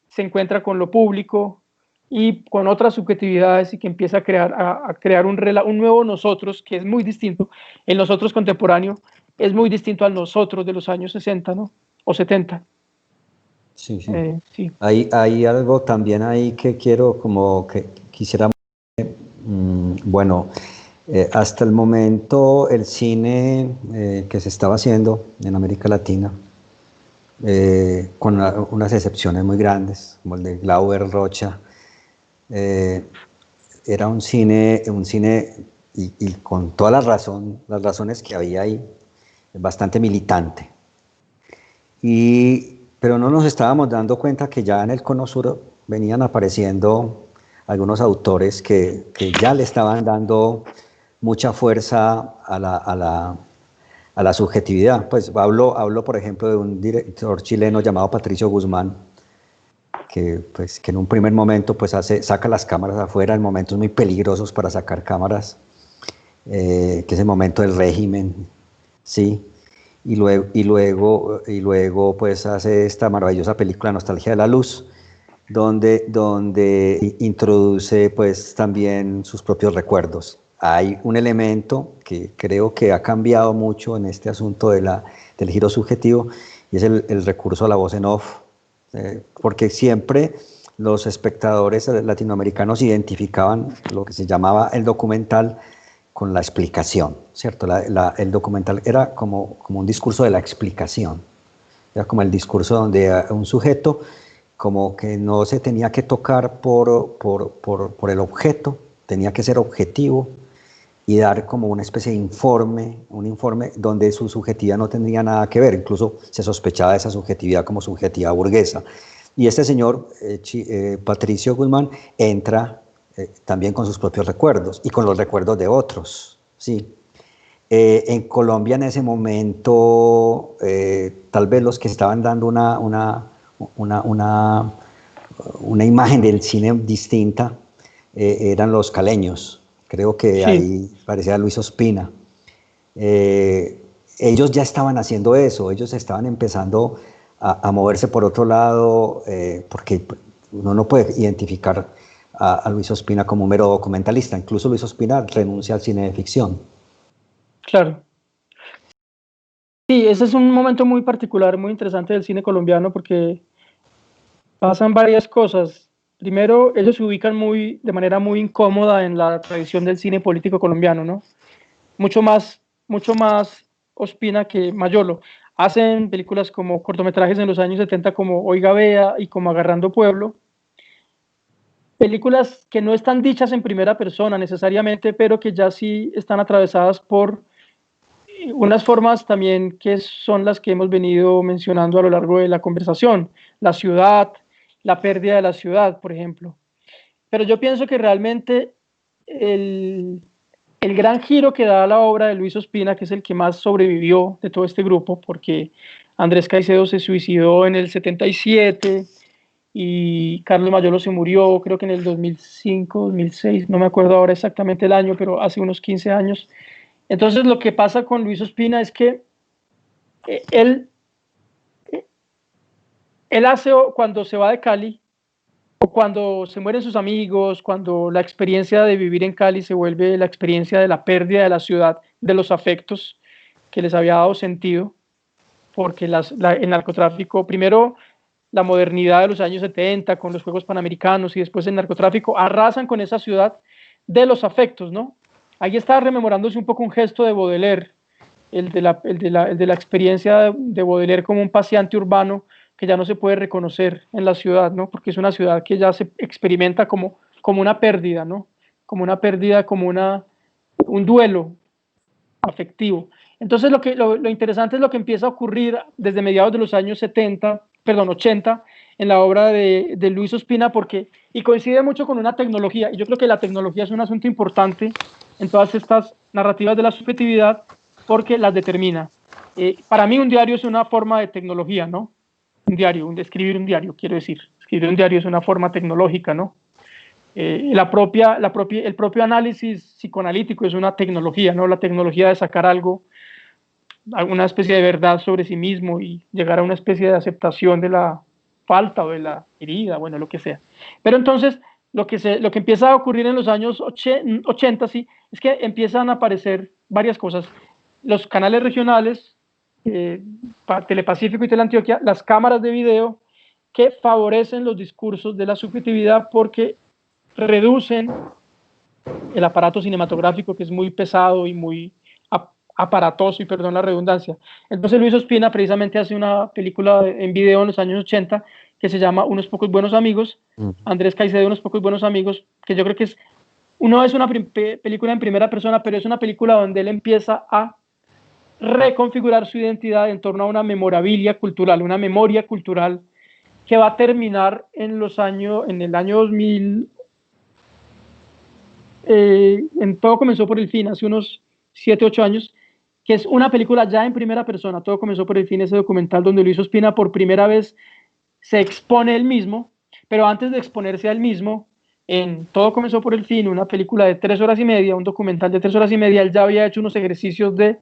se encuentra con lo público y con otras subjetividades y que empieza a crear un nuevo nosotros que es muy distinto. El nosotros contemporáneo es muy distinto al nosotros de los años 60, ¿no? O 70. Sí, sí. Sí. Hay algo también ahí que quiero, como que quisiera, bueno, hasta el momento el cine que se estaba haciendo en América Latina, con unas excepciones muy grandes, como el de Glauber Rocha, era un cine y con toda la razón, las razones que había ahí, bastante militante. Pero no nos estábamos dando cuenta que ya en el Cono Sur venían apareciendo algunos autores que ya le estaban dando mucha fuerza a la subjetividad. Pues hablo, por ejemplo, de un director chileno llamado Patricio Guzmán, que en un primer momento pues saca las cámaras afuera en momentos muy peligrosos para sacar cámaras, que es el momento del régimen, ¿sí? Y luego pues hace esta maravillosa película Nostalgia de la Luz, donde introduce pues también sus propios recuerdos. Hay un elemento que creo que ha cambiado mucho en este asunto del giro subjetivo, y es el recurso a la voz en off, porque siempre los espectadores latinoamericanos identificaban lo que se llamaba el documental con la explicación, ¿cierto? El documental era como un discurso de la explicación, era como el discurso donde un sujeto como que no se tenía que tocar por el objeto, tenía que ser objetivo y dar como una especie de informe, un informe donde su subjetividad no tendría nada que ver, incluso se sospechaba de esa subjetividad como subjetividad burguesa. Y este señor, Patricio Guzmán, entra también con sus propios recuerdos y con los recuerdos de otros, ¿sí? En Colombia en ese momento, tal vez los que estaban dando una imagen del cine distinta eran los caleños. Creo que sí. Ahí parecía Luis Ospina. Ellos ya estaban haciendo eso, ellos estaban empezando a moverse por otro lado, porque uno no puede identificar a Luis Ospina como un mero documentalista. Incluso Luis Ospina renuncia al cine de ficción. Claro. Sí, ese es un momento muy particular, muy interesante del cine colombiano, porque pasan varias cosas. Primero, ellos se ubican de manera muy incómoda en la tradición del cine político colombiano, ¿no? Mucho más Ospina que Mayolo. Hacen películas como cortometrajes en los años 70 como Oiga Vea y como Agarrando Pueblo. Películas que no están dichas en primera persona necesariamente, pero que ya sí están atravesadas por unas formas también que son las que hemos venido mencionando a lo largo de la conversación. La ciudad, la pérdida de la ciudad, por ejemplo. Pero yo pienso que realmente el gran giro que da la obra de Luis Ospina, que es el que más sobrevivió de todo este grupo, porque Andrés Caicedo se suicidó en el 77 y Carlos Mayolo se murió, creo que en el 2005, 2006, no me acuerdo ahora exactamente el año, pero hace unos 15 años. Entonces lo que pasa con Luis Ospina es que él hace, cuando se va de Cali, o cuando se mueren sus amigos, cuando la experiencia de vivir en Cali se vuelve la experiencia de la pérdida de la ciudad, de los afectos que les había dado sentido, porque el narcotráfico, primero la modernidad de los años 70 con los Juegos Panamericanos y después el narcotráfico, arrasan con esa ciudad de los afectos, ¿no? Ahí está rememorándose un poco un gesto de Baudelaire, el de la experiencia de Baudelaire como un paseante urbano que ya no se puede reconocer en la ciudad, ¿no? Porque es una ciudad que ya se experimenta como una pérdida, ¿no? Como una pérdida, como un duelo afectivo. Entonces lo interesante es lo que empieza a ocurrir desde mediados de los años 80, en la obra de Luis Ospina, y coincide mucho con una tecnología, y yo creo que la tecnología es un asunto importante en todas estas narrativas de la subjetividad, porque las determina. Para mí un diario es una forma de tecnología, ¿no? Un diario, escribir un diario, quiero decir. Escribir un diario es una forma tecnológica, ¿no? El propio análisis psicoanalítico es una tecnología, ¿no? La tecnología de sacar algo, alguna especie de verdad sobre sí mismo y llegar a una especie de aceptación de la falta o de la herida, bueno, lo que sea. Pero entonces, lo que empieza a ocurrir en los años 80, sí, es que empiezan a aparecer varias cosas. Los canales regionales, Telepacífico y Teleantioquia, las cámaras de video que favorecen los discursos de la subjetividad porque reducen el aparato cinematográfico, que es muy pesado y muy aparatoso, y perdón la redundancia. Entonces Luis Ospina precisamente hace una película en video en los años 80 que se llama Unos pocos buenos amigos, Andrés Caicedo, Unos pocos buenos amigos, que yo creo que es una película en primera persona, pero es una película donde él empieza a reconfigurar su identidad en torno a una memorabilia cultural, una memoria cultural que va a terminar en el año 2000. En Todo comenzó por el fin, hace unos 7, 8 años, que es una película ya en primera persona. Todo comenzó por el fin, ese documental donde Luis Ospina por primera vez se expone él mismo, pero antes de exponerse a él mismo, en Todo comenzó por el fin, una película de 3 horas y media, un documental de 3 horas y media, él ya había hecho unos ejercicios de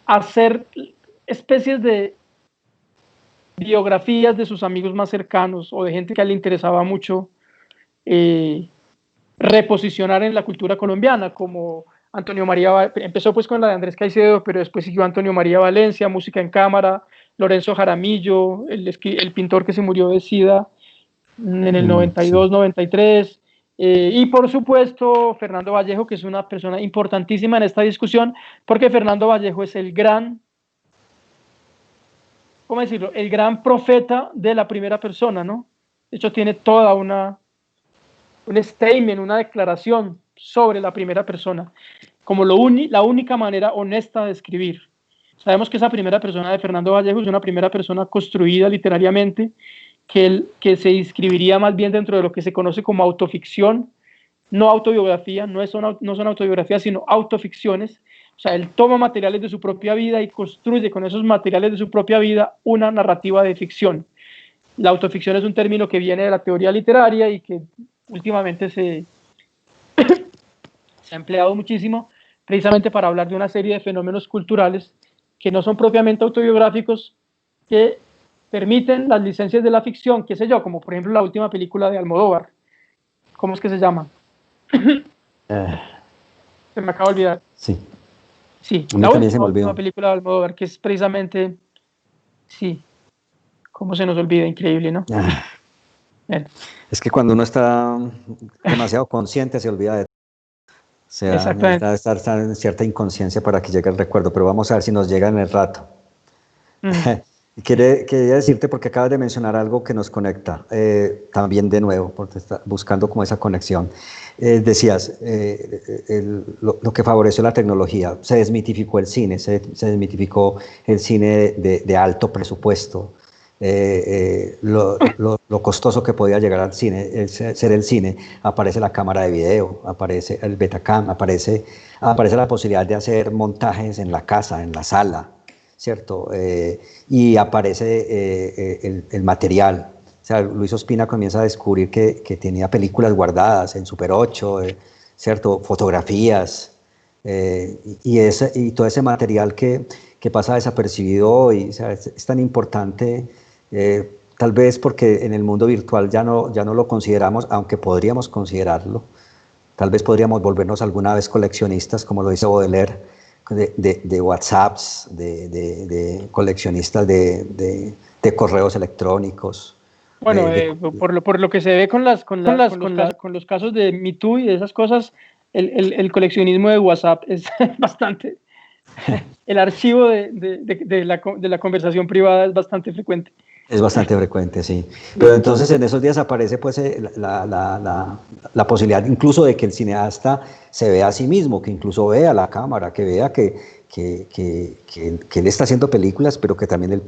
hacer especies de biografías de sus amigos más cercanos o de gente que a él le interesaba mucho reposicionar en la cultura colombiana, como Antonio María, empezó pues con la de Andrés Caicedo, pero después siguió Antonio María Valencia, música en cámara, Lorenzo Jaramillo, el pintor que se murió de SIDA en el 92, sí. 93, y por supuesto Fernando Vallejo, que es una persona importantísima en esta discusión, porque Fernando Vallejo es el gran, ¿cómo decirlo?, el gran profeta de la primera persona, ¿no? De hecho tiene toda un statement, una declaración sobre la primera persona, como la única manera honesta de escribir. Sabemos que esa primera persona de Fernando Vallejo es una primera persona construida literariamente, que se inscribiría más bien dentro de lo que se conoce como autoficción, no autobiografía, no son autobiografías, sino autoficciones. O sea, él toma materiales de su propia vida y construye con esos materiales de su propia vida una narrativa de ficción. La autoficción es un término que viene de la teoría literaria y que últimamente se ha empleado muchísimo precisamente para hablar de una serie de fenómenos culturales que no son propiamente autobiográficos, que permiten las licencias de la ficción, qué sé yo, como por ejemplo la última película de Almodóvar. ¿Cómo es que se llama? Se me acaba de olvidar. Sí. Sí, la última película de Almodóvar, que es precisamente, sí, cómo se nos olvida, increíble, ¿no? Es que cuando uno está demasiado consciente se olvida de todo. O sea, necesita estar en cierta inconsciencia para que llegue el recuerdo, pero vamos a ver si nos llega en el rato. Quería decirte, porque acabas de mencionar algo que nos conecta, también de nuevo, porque está buscando como esa conexión. Decías, lo que favoreció la tecnología, se desmitificó el cine, se desmitificó el cine de alto presupuesto, lo costoso que podía llegar al cine, ser el cine. Aparece la cámara de video, aparece el Betacam, aparece la posibilidad de hacer montajes en la casa, en la sala, ¿cierto? Y aparece el material. O sea, Luis Ospina comienza a descubrir que tenía películas guardadas en Super 8, ¿cierto? Fotografías, y todo ese material que pasa desapercibido hoy. O sea, es tan importante, tal vez porque en el mundo virtual ya no lo consideramos, aunque podríamos considerarlo. Tal vez podríamos volvernos alguna vez coleccionistas, como lo dice Baudelaire, de WhatsApps, de coleccionistas de correos electrónicos. Bueno, por lo que se ve con los casos de Me Too y de esas cosas, el coleccionismo de WhatsApp es bastante... El archivo de la conversación privada es bastante frecuente. Es bastante frecuente, sí. Pero entonces en esos días aparece pues la posibilidad incluso de que el cineasta se vea a sí mismo, que incluso vea la cámara, que vea que él está haciendo películas, pero que también él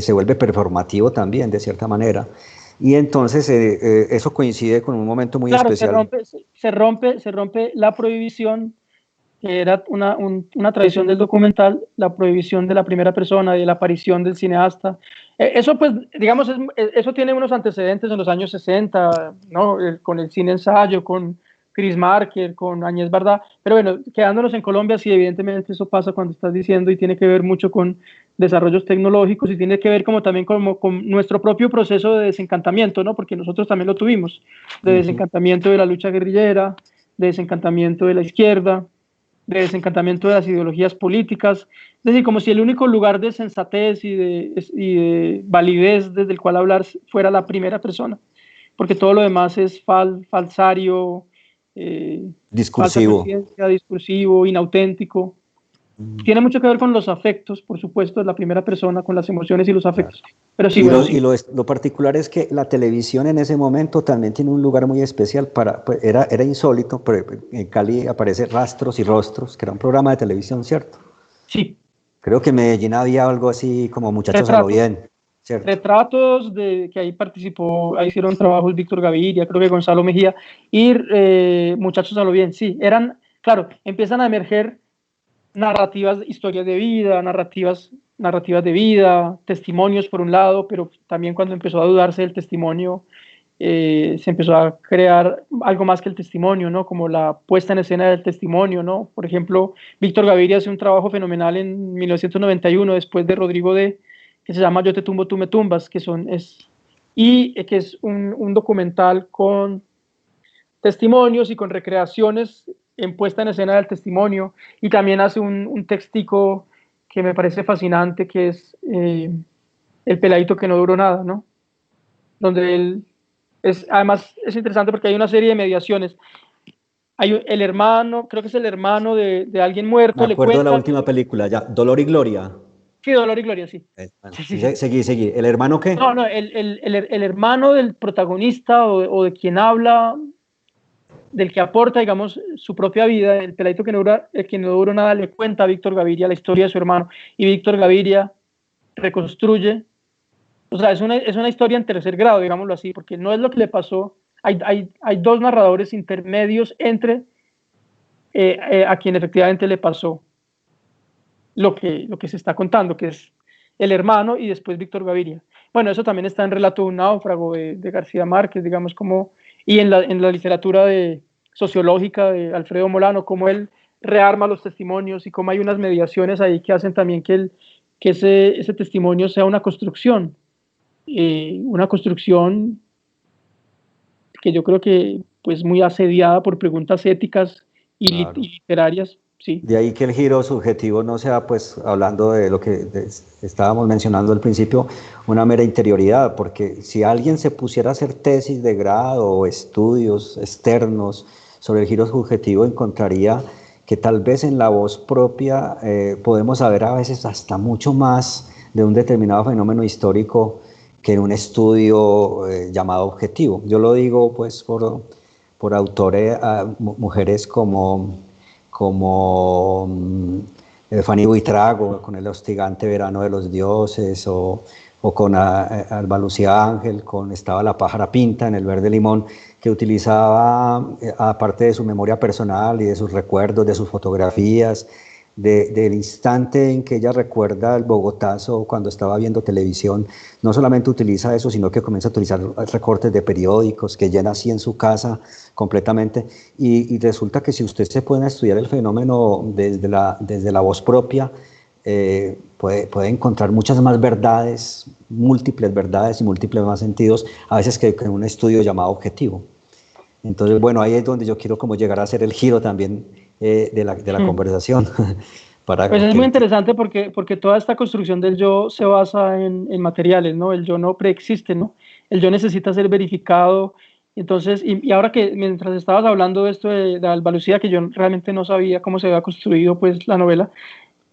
se vuelve performativo también, de cierta manera. Y entonces eso coincide con un momento muy especial. Se rompe la prohibición que era una tradición del documental, la prohibición de la primera persona, de la aparición del cineasta. Eso, pues, digamos, eso tiene unos antecedentes en los años 60, ¿no? Con el cine ensayo, con Chris Marker, con Agnès Varda, pero bueno, quedándonos en Colombia, sí, evidentemente eso pasa cuando estás diciendo y tiene que ver mucho con desarrollos tecnológicos y tiene que ver como también como con nuestro propio proceso de desencantamiento, ¿no? Porque nosotros también lo tuvimos, de desencantamiento de la lucha guerrillera, de desencantamiento de la izquierda, de desencantamiento de las ideologías políticas, es decir, como si el único lugar de sensatez y de validez desde el cual hablar fuera la primera persona, porque todo lo demás es falsario, falsa Discursivo. conciencia, discursivo, inauténtico. Tiene mucho que ver con los afectos, por supuesto, la primera persona, con las emociones y los afectos. Claro. Pero sí, Y, bueno, lo, sí. y lo particular es que la televisión en ese momento también tiene un lugar muy especial pues, era insólito, pero en Cali aparece Rastros y Rostros, que era un programa de televisión, ¿cierto? Sí. Creo que en Medellín había algo así como Muchachos a lo Retratos. bien, ¿cierto? Retratos de que ahí participó, ahí hicieron trabajos Víctor Gaviria, creo que Gonzalo Mejía, y Muchachos a lo bien, sí, eran, claro, empiezan a emerger narrativas, historias de vida, narrativas de vida, testimonios por un lado, pero también cuando empezó a dudarse del testimonio, se empezó a crear algo más que el testimonio, ¿no? Como la puesta en escena del testimonio, ¿no? Por ejemplo, Víctor Gaviria hace un trabajo fenomenal en 1991, después de Rodrigo D., que se llama Yo te tumbo, tú me tumbas, que es un documental con testimonios y con recreaciones en puesta en escena del testimonio, y también hace un textico que me parece fascinante, que es El peladito que no duró nada, ¿no? Donde él además es interesante porque hay una serie de mediaciones. Hay el hermano, creo que es el hermano de alguien Me muerto, le acuerdo de la cuenta, última película, ya, Dolor y Gloria. sí, Dolor y Gloria, sí. Bueno, Sí, sí, sí, sí. seguí. ¿El hermano qué? No, no, el hermano del protagonista o de quien habla, del que aporta, digamos, su propia vida, el peladito que no duró nada, le cuenta a Víctor Gaviria la historia de su hermano, y Víctor Gaviria reconstruye, o sea, es una historia en tercer grado, digámoslo así, porque no es lo que le pasó, hay dos narradores intermedios entre a quien efectivamente le pasó lo que se está contando, que es el hermano y después Víctor Gaviria. Bueno, eso también está en Relato de un náufrago de García Márquez, digamos, como, y en la literatura sociológica de Alfredo Molano, como él rearma los testimonios y cómo hay unas mediaciones ahí que hacen también que ese testimonio sea una construcción que yo creo que pues muy asediada por preguntas éticas y Claro. literarias, sí. De ahí que el giro subjetivo no sea, pues, hablando de lo que estábamos mencionando al principio, una mera interioridad, porque si alguien se pusiera a hacer tesis de grado o estudios externos sobre el giro subjetivo, encontraría que tal vez en la voz propia podemos saber a veces hasta mucho más de un determinado fenómeno histórico que en un estudio llamado objetivo. Yo lo digo, pues, por autores, mujeres como Fanny Buitrago con El hostigante verano de los dioses, o con Alba Lucía Ángel, estaba La pájara pinta en El verde limón, que utilizaba, aparte de su memoria personal y de sus recuerdos, de sus fotografías, del instante en que ella recuerda el Bogotazo cuando estaba viendo televisión, no solamente utiliza eso, sino que comienza a utilizar recortes de periódicos que llena así en su casa completamente, y resulta que si usted se pone a estudiar el fenómeno desde la voz propia, puede encontrar muchas más verdades, múltiples verdades y múltiples más sentidos, a veces que en un estudio llamado objetivo. Entonces, bueno, ahí es donde yo quiero como llegar a hacer el giro también de la conversación. Pues es muy interesante porque toda esta construcción del yo se basa en materiales, ¿no? El yo no preexiste, ¿no? El yo necesita ser verificado. Entonces, y ahora que mientras estabas hablando de esto de Alba Lucía, que yo realmente no sabía cómo se había construido pues la novela,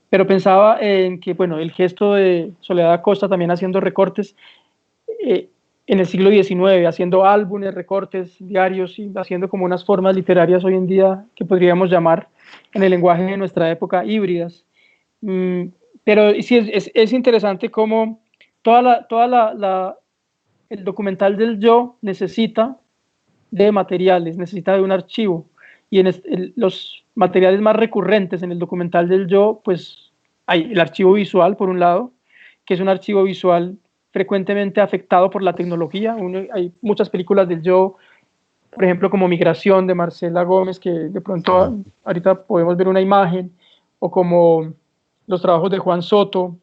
pero pensaba en que, bueno, el gesto de Soledad Acosta también haciendo recortes eh, en el siglo XIX, haciendo álbumes, recortes, diarios, y haciendo como unas formas literarias hoy en día que podríamos llamar en el lenguaje de nuestra época híbridas. Pero sí es interesante cómo el documental del yo necesita de materiales, necesita de un archivo. y los materiales más recurrentes en el documental del yo, pues hay el archivo visual, por un lado, que es un archivo visual frecuentemente afectado por la tecnología. Hay muchas películas del yo, por ejemplo, como Migración de Marcela Gómez, que de pronto ahorita podemos ver una imagen, o como los trabajos de Juan Soto.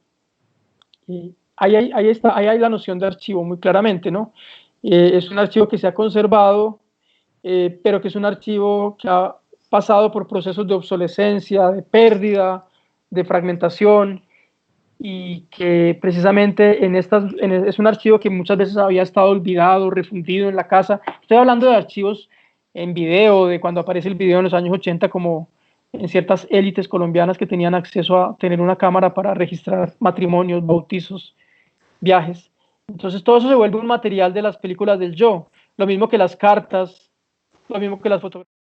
Ahí hay la noción de archivo muy claramente, ¿no? Es un archivo que se ha conservado, pero que es un archivo que ha pasado por procesos de obsolescencia, de pérdida, de fragmentación, y que precisamente es un archivo que muchas veces había estado olvidado, refundido en la casa. Estoy hablando de archivos en video, de cuando aparece el video en los años 80, como en ciertas élites colombianas que tenían acceso a tener una cámara para registrar matrimonios, bautizos, viajes. Entonces todo eso se vuelve un material de las películas del yo, lo mismo que las cartas, lo mismo que las fotografías.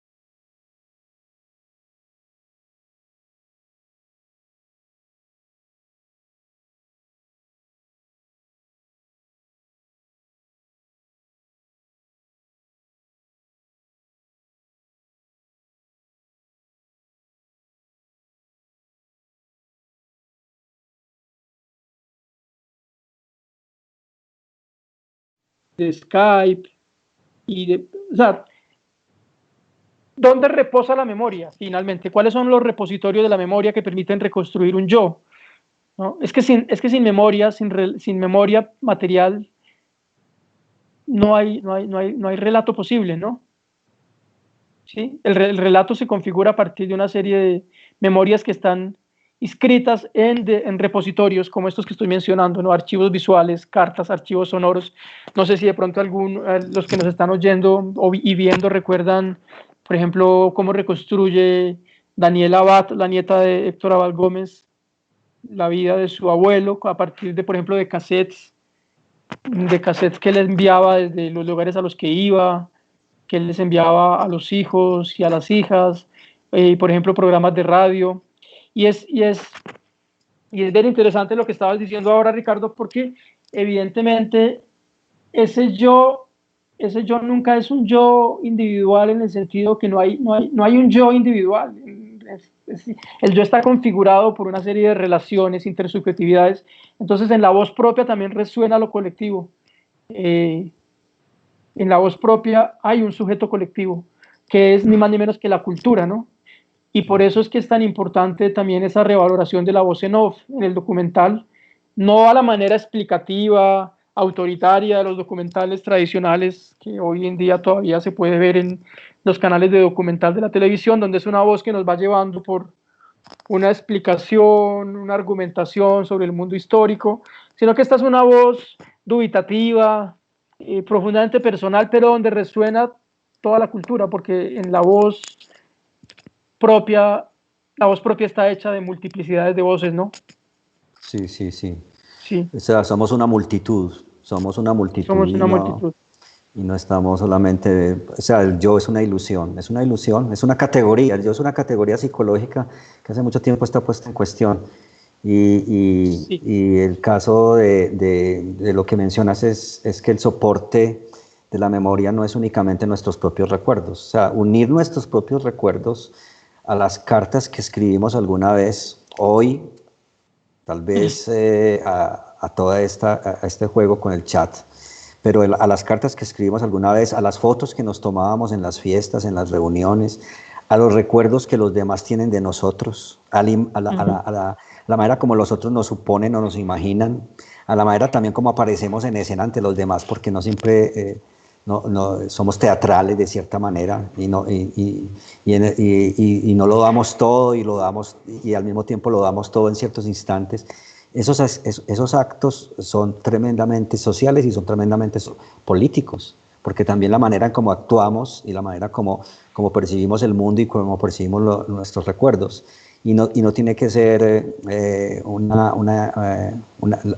De Skype o sea, ¿dónde reposa la memoria finalmente? ¿Cuáles son los repositorios de la memoria que permiten reconstruir un yo? ¿No? Es que sin memoria, sin memoria material, no hay relato posible, ¿no? ¿Sí? El relato se configura a partir de una serie de memorias que están inscritas en repositorios como estos que estoy mencionando, ¿no? Archivos visuales, cartas, archivos sonoros. No sé si de pronto los que nos están oyendo y viendo recuerdan, por ejemplo, cómo reconstruye Daniela Abad, la nieta de Héctor Abad Gómez, la vida de su abuelo a partir de, por ejemplo, de cassettes que él enviaba desde los lugares a los que iba, que él les enviaba a los hijos y a las hijas, por ejemplo, programas de radio. Y es bien interesante lo que estabas diciendo ahora, Ricardo, porque evidentemente ese yo, ese yo nunca es un yo individual, en el sentido que no hay un yo individual. El yo está configurado por una serie de relaciones, intersubjetividades. Entonces, en la voz propia también resuena lo colectivo. En la voz propia hay un sujeto colectivo, que es ni más ni menos que la cultura, ¿no? Y por eso es que es tan importante también esa revaloración de la voz en off en el documental, no a la manera explicativa, autoritaria de los documentales tradicionales que hoy en día todavía se puede ver en los canales de documental de la televisión, donde es una voz que nos va llevando por una explicación, una argumentación sobre el mundo histórico, sino que esta es una voz dubitativa, profundamente personal, pero donde resuena toda la cultura, porque en la voz propia está hecha de multiplicidades de voces, ¿no? Sí, sí, sí. Sí. O sea, somos una multitud. Somos una multitud. Y no estamos solamente, o sea, el yo es una ilusión, es una categoría, el yo es una categoría psicológica que hace mucho tiempo está puesta en cuestión. Y el caso de lo que mencionas es que el soporte de la memoria no es únicamente nuestros propios recuerdos, o sea, unir nuestros propios recuerdos a las cartas que escribimos alguna vez, hoy, tal vez a este juego con el chat, pero a las cartas que escribimos alguna vez, a las fotos que nos tomábamos en las fiestas, en las reuniones, a los recuerdos que los demás tienen de nosotros, a la manera como los otros nos suponen o nos imaginan, a la manera también como aparecemos en escena ante los demás, porque no siempre somos teatrales de cierta manera y no lo damos todo y al mismo tiempo lo damos todo en ciertos instantes. Esos actos son tremendamente sociales y son tremendamente políticos, porque también la manera en cómo actuamos y la manera como percibimos el mundo y cómo percibimos nuestros recuerdos. Y no tiene que ser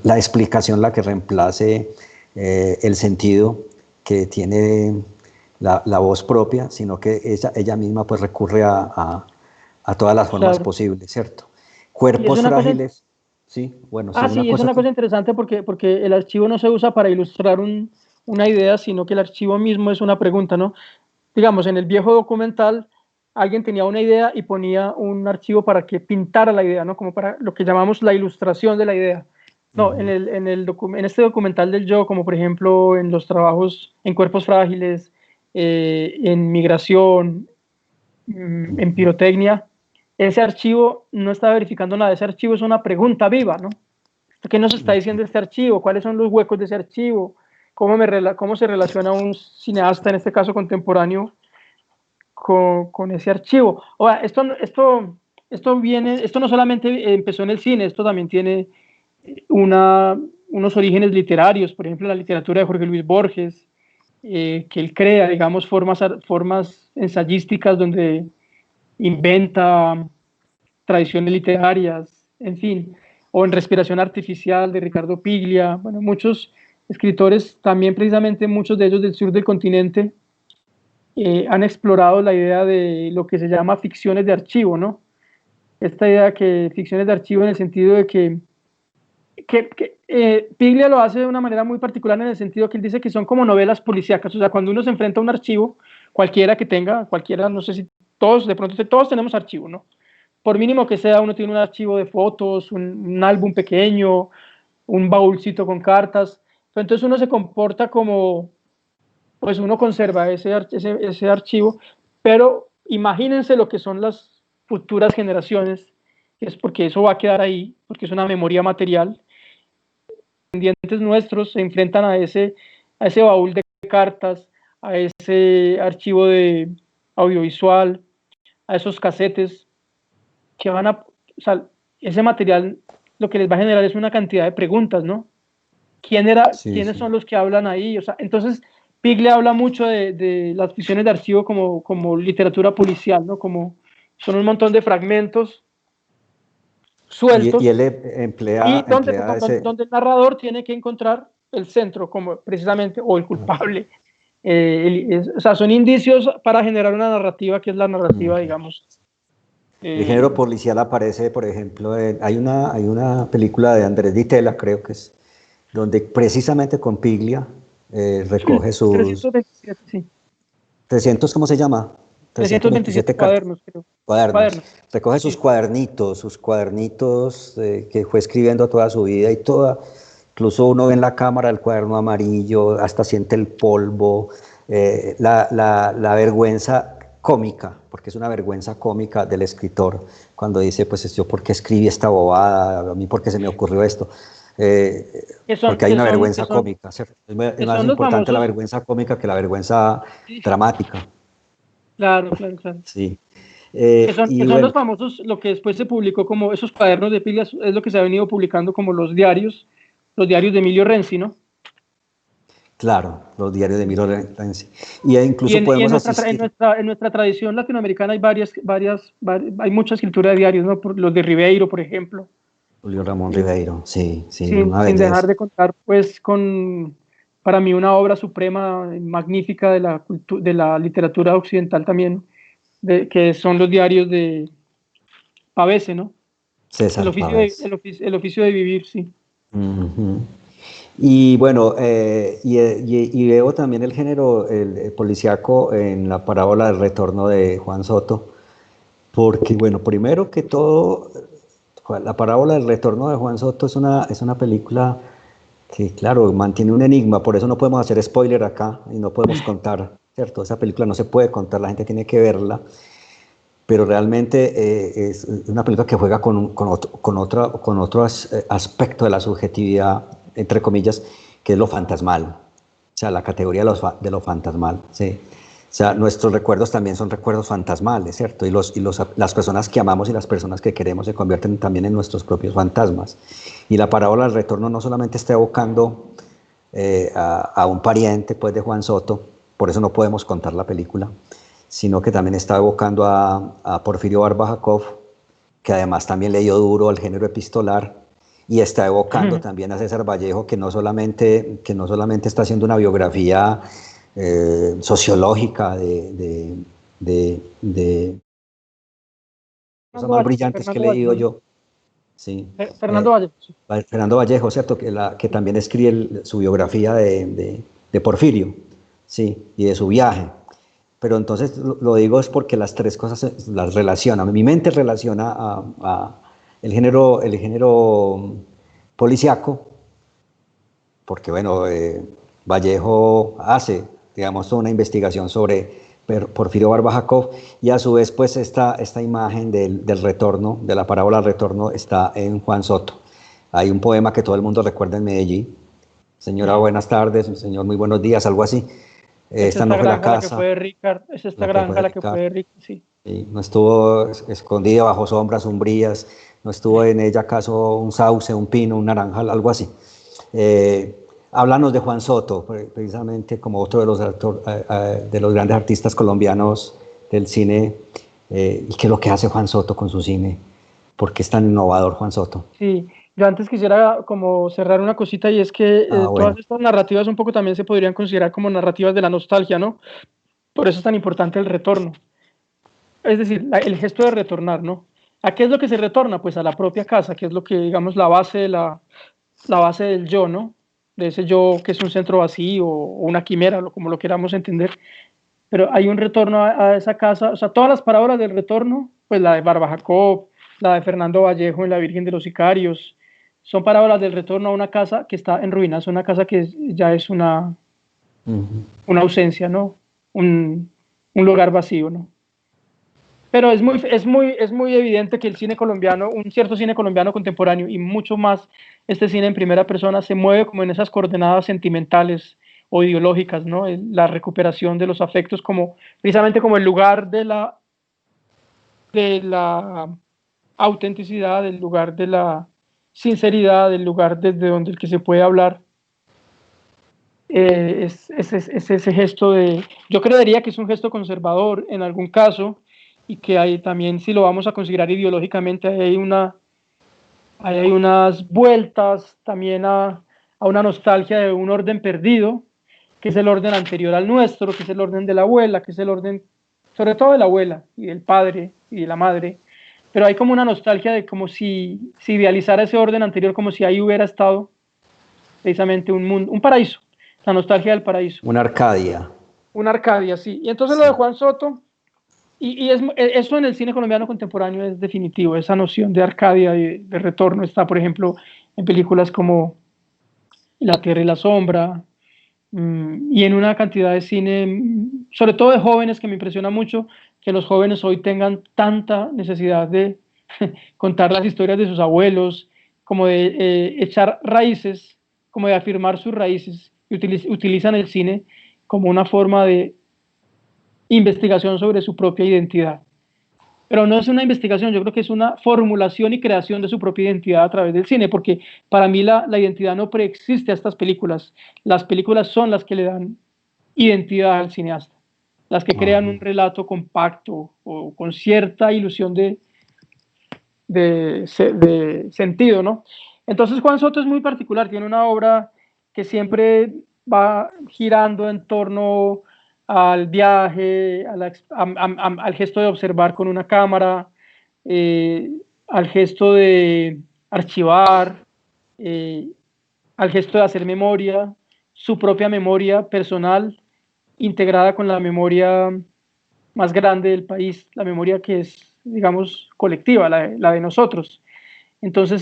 la explicación la que reemplace el sentido que tiene la voz propia, sino que ella misma pues recurre a todas las formas posibles, ¿cierto? Cuerpos frágiles. Sí, bueno, sí, es una cosa interesante porque el archivo no se usa para ilustrar una idea, sino que el archivo mismo es una pregunta, ¿no? Digamos, en el viejo documental alguien tenía una idea y ponía un archivo para que pintara la idea, ¿no? Como para lo que llamamos la ilustración de la idea. No, en este documental del yo, como por ejemplo en los trabajos en cuerpos frágiles, en migración, en pirotecnia, ese archivo no está verificando nada, ese archivo es una pregunta viva, ¿no? ¿Qué nos está diciendo este archivo? ¿Cuáles son los huecos de ese archivo? ¿Cómo se relaciona un cineasta, en este caso contemporáneo, con ese archivo? Ahora, esto no solamente empezó en el cine, esto también tiene unos orígenes literarios, por ejemplo, la literatura de Jorge Luis Borges, que él crea, digamos, formas ensayísticas donde inventa tradiciones literarias, en fin, o en Respiración Artificial de Ricardo Piglia, bueno, muchos escritores, también precisamente muchos de ellos del sur del continente, han explorado la idea de lo que se llama ficciones de archivo, ¿no? Esta idea que ficciones de archivo en el sentido de que Piglia lo hace de una manera muy particular en el sentido que él dice que son como novelas policíacas, o sea, cuando uno se enfrenta a un archivo, cualquiera, no sé si todos, de pronto todos tenemos archivo, ¿no? Por mínimo que sea, uno tiene un archivo de fotos, un álbum pequeño, un baúlcito con cartas, entonces uno se comporta como, pues uno conserva ese archivo, pero imagínense lo que son las futuras generaciones, que es porque eso va a quedar ahí, porque es una memoria material. Descendientes nuestros se enfrentan a ese baúl de cartas, a ese archivo de audiovisual, a esos casetes que van a, o sea, ese material lo que les va a generar es una cantidad de preguntas, ¿no? ¿Quiénes son los que hablan ahí? O sea, entonces Piglia habla mucho de las ficciones de archivo como literatura policial, ¿no? Como son un montón de fragmentos sueltos Y él emplea, emplea ese... donde el narrador tiene que encontrar el centro, como precisamente, o el culpable. O sea, son indicios para generar una narrativa que es la narrativa, digamos. El género policial aparece, por ejemplo, hay una película de Andrés Di Tella, creo que es, donde precisamente con Piglia recoge sus... 327, sí. 300, ¿cómo se llama? 327 cuadernos, creo. Cuadernos. Recoge sus cuadernitos que fue escribiendo toda su vida y toda, incluso uno ve en la cámara el cuaderno amarillo, hasta siente el polvo, la vergüenza cómica, porque es una vergüenza cómica del escritor, cuando dice, pues yo por qué escribí esta bobada, a mí por qué se me ocurrió esto. Porque hay una vergüenza cómica, ¿cierto? Es más importante la vergüenza cómica que la vergüenza dramática. Claro. Sí. Que son los famosos, lo que después se publicó como esos cuadernos de Piglia, es lo que se ha venido publicando como los diarios de Emilio Renzi, ¿no? Claro, los diarios de Emilio Renzi. Y incluso podemos asistir... En nuestra tradición latinoamericana hay mucha escritura de diarios, ¿no? Por los de Ribeiro, por ejemplo. Julio Ramón Ribeiro, sí. Sin dejar de contar, pues, para mí una obra suprema, magnífica de la literatura occidental también, que son los diarios de Pavese, ¿no? César Pavese. El oficio de vivir, sí. Y bueno, y veo también el género el policíaco en la parábola del retorno de Juan Soto, porque bueno, primero que todo, la parábola del retorno de Juan Soto es una película que, claro, mantiene un enigma, por eso no podemos hacer spoiler acá y no podemos contar, ¿cierto? Esa película no se puede contar, la gente tiene que verla, pero realmente es una película que juega con otro aspecto de la subjetividad, entre comillas, que es lo fantasmal, o sea, la categoría de lo fantasmal, ¿sí? O sea, nuestros recuerdos también son recuerdos fantasmales, ¿cierto? Y las personas que amamos y las personas que queremos se convierten también en nuestros propios fantasmas. Y la parábola del retorno no solamente está evocando a un pariente, pues, de Juan Soto, por eso no podemos contar la película, sino que también está evocando a Porfirio Barba Jacob, que además también le dio duro al género epistolar, y está evocando también a César Vallejo, que no solamente está haciendo una biografía sociológica de cosas más brillantes que he leído yo. Sí. Fernando Vallejo. Fernando Vallejo, ¿cierto? Que también escribe su biografía de Porfirio, sí, y de su viaje. pero entonces lo digo es porque las tres cosas las relaciona. Mi mente relaciona a el género policíaco, porque bueno, Vallejo hace, digamos, una investigación sobre Porfirio Barba Jacob, y a su vez pues esta imagen del retorno, de la parábola del retorno, está en Juan Soto. Hay un poema que todo el mundo recuerda en Medellín: señora, buenas tardes; señor, muy buenos días, algo así. Es Esta no esta fue la granja la que casa, fue Ricard, es esta la que granja fue la que Ricardo. fue Ricard, sí. Sí, no estuvo escondida bajo sombras umbrías, no estuvo en ella acaso un sauce, un pino, un naranjal, algo así. Háblanos de Juan Soto, precisamente como otro de los grandes artistas colombianos del cine, y qué es lo que hace Juan Soto con su cine, por qué es tan innovador Juan Soto. Sí, yo antes quisiera como cerrar una cosita, y es que todas Bueno. estas narrativas un poco también se podrían considerar como narrativas de la nostalgia, ¿no? Por eso es tan importante el retorno. Es decir, el gesto de retornar, ¿no? ¿A qué es lo que se retorna? Pues a la propia casa, que es lo que, digamos, la base del yo, ¿no? De ese yo que es un centro vacío o una quimera, como lo queramos entender. Pero hay un retorno a esa casa, o sea, todas las parábolas del retorno, pues la de Barba Jacob, la de Fernando Vallejo en La Virgen de los Sicarios, son parábolas del retorno a una casa que está en ruinas, una casa que ya es una ausencia, ¿no? Un lugar vacío, ¿no? Pero es muy evidente que el cine colombiano, un cierto cine colombiano contemporáneo y mucho más este cine en primera persona, se mueve como en esas coordenadas sentimentales o ideológicas, ¿no? La recuperación de los afectos como precisamente como el lugar de la autenticidad, el lugar de la sinceridad, el lugar desde donde el que se puede hablar. Es ese gesto yo creería que es un gesto conservador en algún caso, y que hay también, si lo vamos a considerar ideológicamente, hay unas vueltas también a una nostalgia de un orden perdido, que es el orden anterior al nuestro, que es el orden de la abuela, que es el orden sobre todo de la abuela y del padre y de la madre, pero hay como una nostalgia de como si idealizara ese orden anterior, como si ahí hubiera estado precisamente un mundo, un paraíso, la nostalgia del paraíso. Una Arcadia. Una Arcadia, sí. Y entonces lo Sí. de Juan Soto, eso en el cine colombiano contemporáneo es definitivo, esa noción de Arcadia, de retorno, está, por ejemplo, en películas como La Tierra y la Sombra, y en una cantidad de cine, sobre todo de jóvenes, que me impresiona mucho que los jóvenes hoy tengan tanta necesidad de contar las historias de sus abuelos, como de echar raíces, como de afirmar sus raíces, y utilizan el cine como una forma de investigación sobre su propia identidad. Pero no es una investigación, yo creo que es una formulación y creación de su propia identidad a través del cine, porque para mí la identidad no preexiste a estas películas. Las películas son las que le dan identidad al cineasta, las que crean un relato compacto o con cierta ilusión de sentido, ¿no? Entonces Juan Soto es muy particular, tiene una obra que siempre va girando en torno al viaje, al gesto de observar con una cámara, al gesto de archivar, eh, al gesto de hacer memoria, su propia memoria personal integrada con la memoria más grande del país, la memoria que es, digamos, colectiva, la de nosotros. Entonces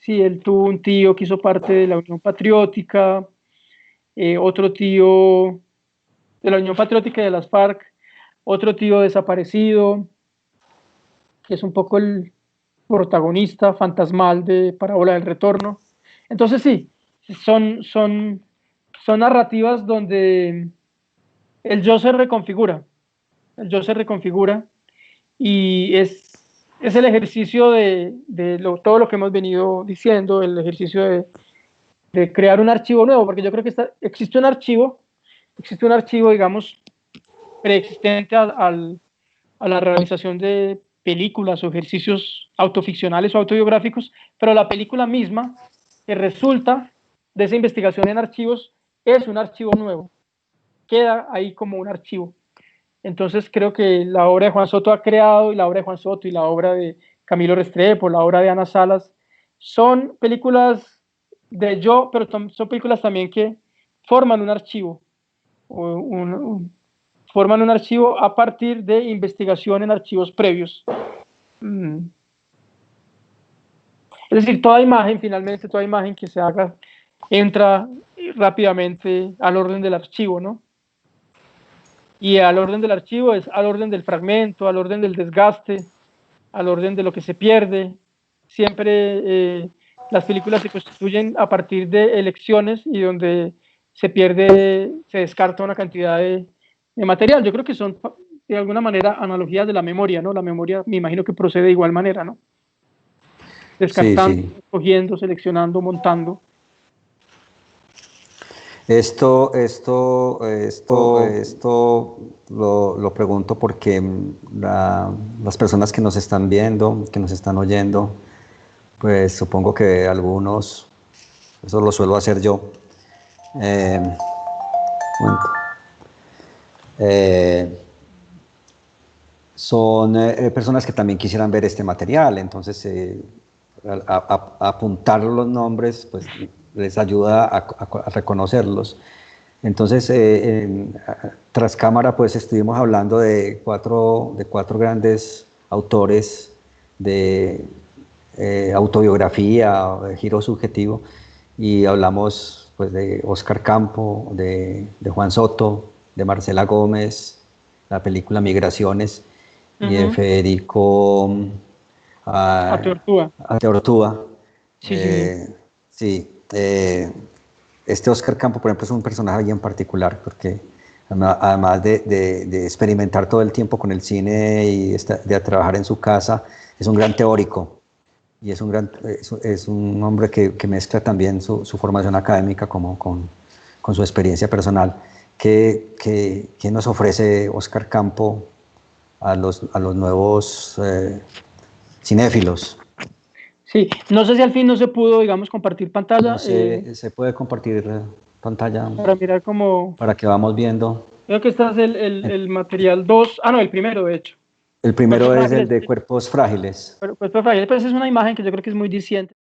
sí, él tuvo un tío que hizo parte de la Unión Patriótica, otro tío de la Unión Patriótica y de las FARC, otro tío desaparecido, que es un poco el protagonista fantasmal de Parábola del Retorno. Entonces sí, son narrativas donde el yo se reconfigura, y es el ejercicio todo lo que hemos venido diciendo, el ejercicio de crear un archivo nuevo, porque yo creo que existe un archivo, digamos, preexistente a la realización de películas o ejercicios autoficcionales o autobiográficos, pero la película misma, que resulta de esa investigación en archivos, es un archivo nuevo, queda ahí como un archivo. Entonces creo que la obra de Juan Soto ha creado, y la obra de Juan Soto y la obra de Camilo Restrepo, la obra de Ana Salas, son películas de yo, pero son películas también que forman un archivo, un, forman un archivo a partir de investigación en archivos previos. Es decir, finalmente, toda imagen que se haga entra rápidamente al orden del archivo, ¿no? Y al orden del archivo es al orden del fragmento, al orden del desgaste, al orden de lo que se pierde. Siempre las películas se constituyen a partir de elecciones y donde se descarta una cantidad de material. Yo creo que son, de alguna manera, analogías de la memoria, ¿no? La memoria, me imagino que procede de igual manera, ¿no? Descartando, Sí. cogiendo, seleccionando, montando. Esto lo pregunto porque las personas que nos están viendo, que nos están oyendo, pues supongo que algunos, eso lo suelo hacer yo, son personas que también quisieran ver este material, entonces apuntar los nombres pues les ayuda a reconocerlos. Entonces, tras cámara, pues estuvimos hablando de cuatro grandes autores de autobiografía, o de giro subjetivo, y hablamos pues de Óscar Campo, de Juan Soto, de Marcela Gómez, la película Migraciones, y de Federico Ateortúa. Sí, este Óscar Campo, por ejemplo, es un personaje bien particular porque además de experimentar todo el tiempo con el cine y de trabajar en su casa, es un gran teórico y es un hombre que mezcla también su formación académica como con su experiencia personal. ¿Qué nos ofrece Óscar Campo a los nuevos cinéfilos? Sí, no sé si al fin no se pudo, digamos, compartir pantalla. No sé, se puede compartir pantalla para mirar como... para que vamos viendo. Creo que este es el material 2. Ah, no, el primero, de hecho. El primero es el de cuerpos frágiles. Cuerpos frágiles, pues es una imagen que yo creo que es muy diciente.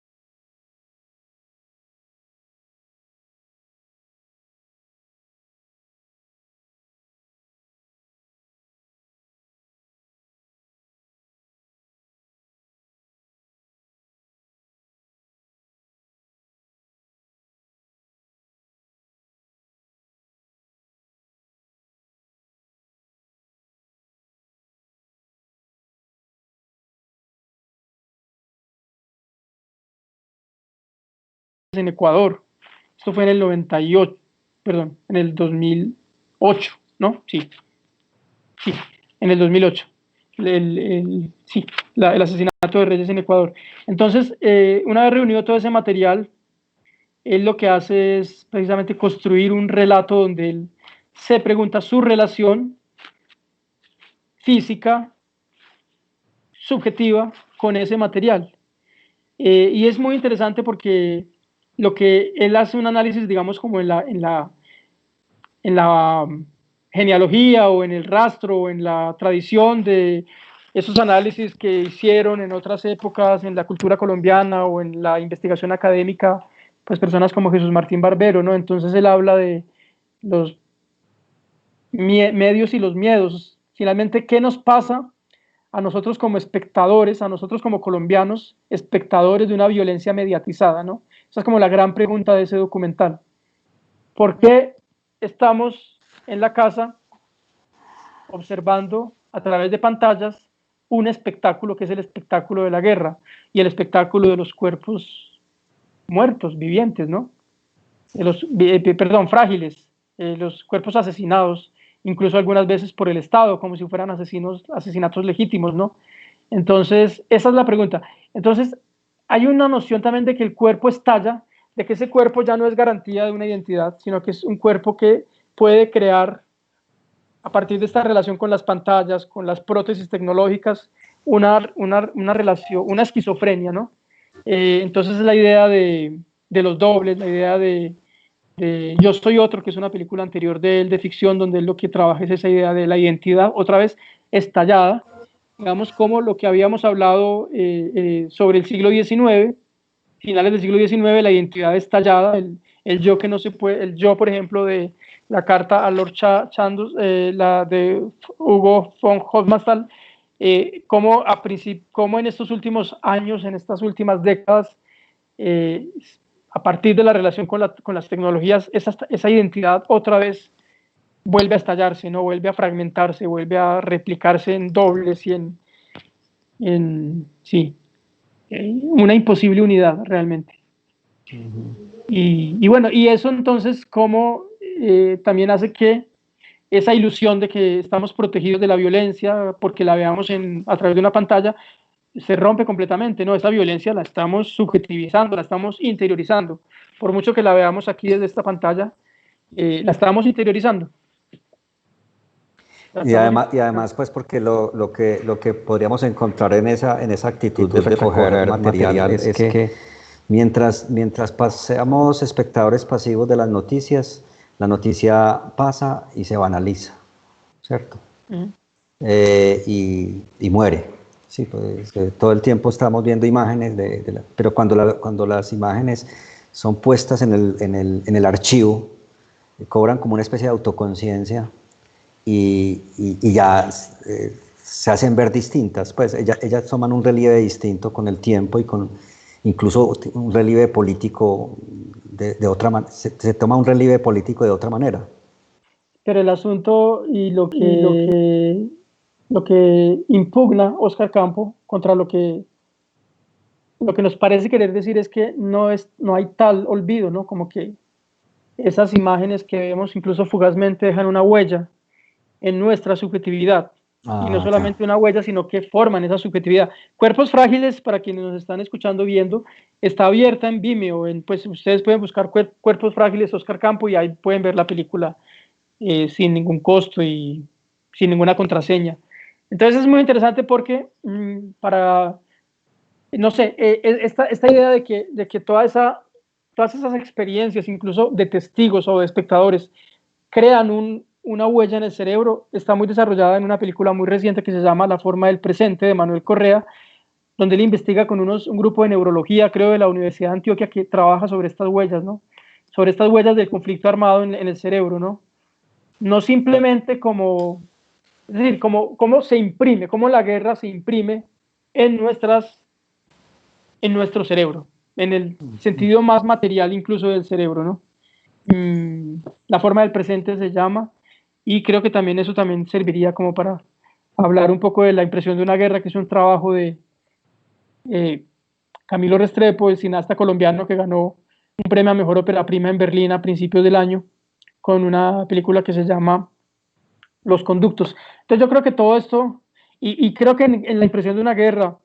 En Ecuador. Esto fue en el 98, perdón, en el 2008, ¿no? Sí, en el 2008. Sí, el asesinato de Reyes en Ecuador. Entonces, una vez reunido todo ese material, él lo que hace es precisamente construir un relato donde él se pregunta su relación física, subjetiva, con ese material. Y es muy interesante porque lo que él hace un análisis, digamos, como en la genealogía o en el rastro o en la tradición de esos análisis que hicieron en otras épocas en la cultura colombiana o en la investigación académica, pues personas como Jesús Martín Barbero, ¿no? Entonces él habla de los medios y los miedos. Finalmente, ¿qué nos pasa a nosotros como espectadores, a nosotros como colombianos, espectadores de una violencia mediatizada, ¿no? Esa es como la gran pregunta de ese documental. ¿Por qué estamos en la casa observando a través de pantallas un espectáculo que es el espectáculo de la guerra y el espectáculo de los cuerpos muertos, vivientes, ¿no? Frágiles, los cuerpos asesinados, incluso algunas veces por el Estado, como si fueran asesinatos legítimos, ¿no? Entonces, esa es la pregunta. Entonces, hay una noción también de que el cuerpo estalla, de que ese cuerpo ya no es garantía de una identidad, sino que es un cuerpo que puede crear, a partir de esta relación con las pantallas, con las prótesis tecnológicas, una relación, una esquizofrenia, ¿no? Entonces, la idea de los dobles, la idea de Yo soy otro, que es una película anterior de él, de ficción, donde él lo que trabaja es esa idea de la identidad, otra vez estallada, digamos, como lo que habíamos hablado sobre el siglo XIX, finales del siglo XIX, la identidad estallada, el yo que no se puede, el yo, por ejemplo, de la carta a Lord Chandos, la de Hugo von Hofmannsthal, cómo en estos últimos años, en estas últimas décadas, a partir de la relación con las tecnologías, esa identidad otra vez vuelve a estallarse, ¿no? Vuelve a fragmentarse, vuelve a replicarse en dobles y sí, una imposible unidad realmente. Y bueno, y eso entonces como también hace que esa ilusión de que estamos protegidos de la violencia porque la veamos a través de una pantalla se rompe completamente, ¿no? Esa violencia la estamos subjetivizando, la estamos interiorizando. Por mucho que la veamos aquí desde esta pantalla, la estamos interiorizando. Y además, pues porque lo que podríamos encontrar en esa actitud de recoger material es que mientras seamos espectadores pasivos de las noticias, la noticia pasa y se banaliza, ¿cierto? Y muere. Sí, pues, todo el tiempo estamos viendo imágenes, pero cuando las imágenes son puestas en el archivo, cobran como una especie de autoconciencia y ya se hacen ver distintas, pues ellas toman un relieve distinto con el tiempo y con incluso un relieve político de otra manera, se toma un relieve político de otra manera. Pero el asunto y lo que impugna Oscar Campo contra lo que nos parece querer decir es que no hay tal olvido, ¿no? Como que esas imágenes que vemos incluso fugazmente dejan una huella en nuestra subjetividad. Y no solamente una huella, sino que forman esa subjetividad. Cuerpos Frágiles, para quienes nos están escuchando, viendo, está abierta en Vimeo. Pues ustedes pueden buscar Cuerpos Frágiles Oscar Campo y ahí pueden ver la película sin ningún costo y sin ninguna contraseña. Entonces es muy interesante porque no sé, esta idea de que todas esas experiencias, incluso de testigos o de espectadores, crean una huella en el cerebro, está muy desarrollada en una película muy reciente que se llama La forma del presente, de Manuel Correa, donde él investiga con un grupo de neurología, creo, de la Universidad de Antioquia, que trabaja sobre estas huellas, ¿no? Sobre estas huellas del conflicto armado en el cerebro, ¿no? No simplemente es decir, cómo se imprime, cómo la guerra se imprime en nuestro cerebro, en el sentido más material incluso del cerebro, ¿no? La forma del presente se llama, y creo que también eso también serviría como para hablar un poco de La impresión de una guerra, que es un trabajo de Camilo Restrepo, el cineasta colombiano que ganó un premio a Mejor Ópera Prima en Berlín a principios del año, con una película que se llama Los Conductos. Entonces yo creo que todo esto, y creo que en La impresión de una guerra,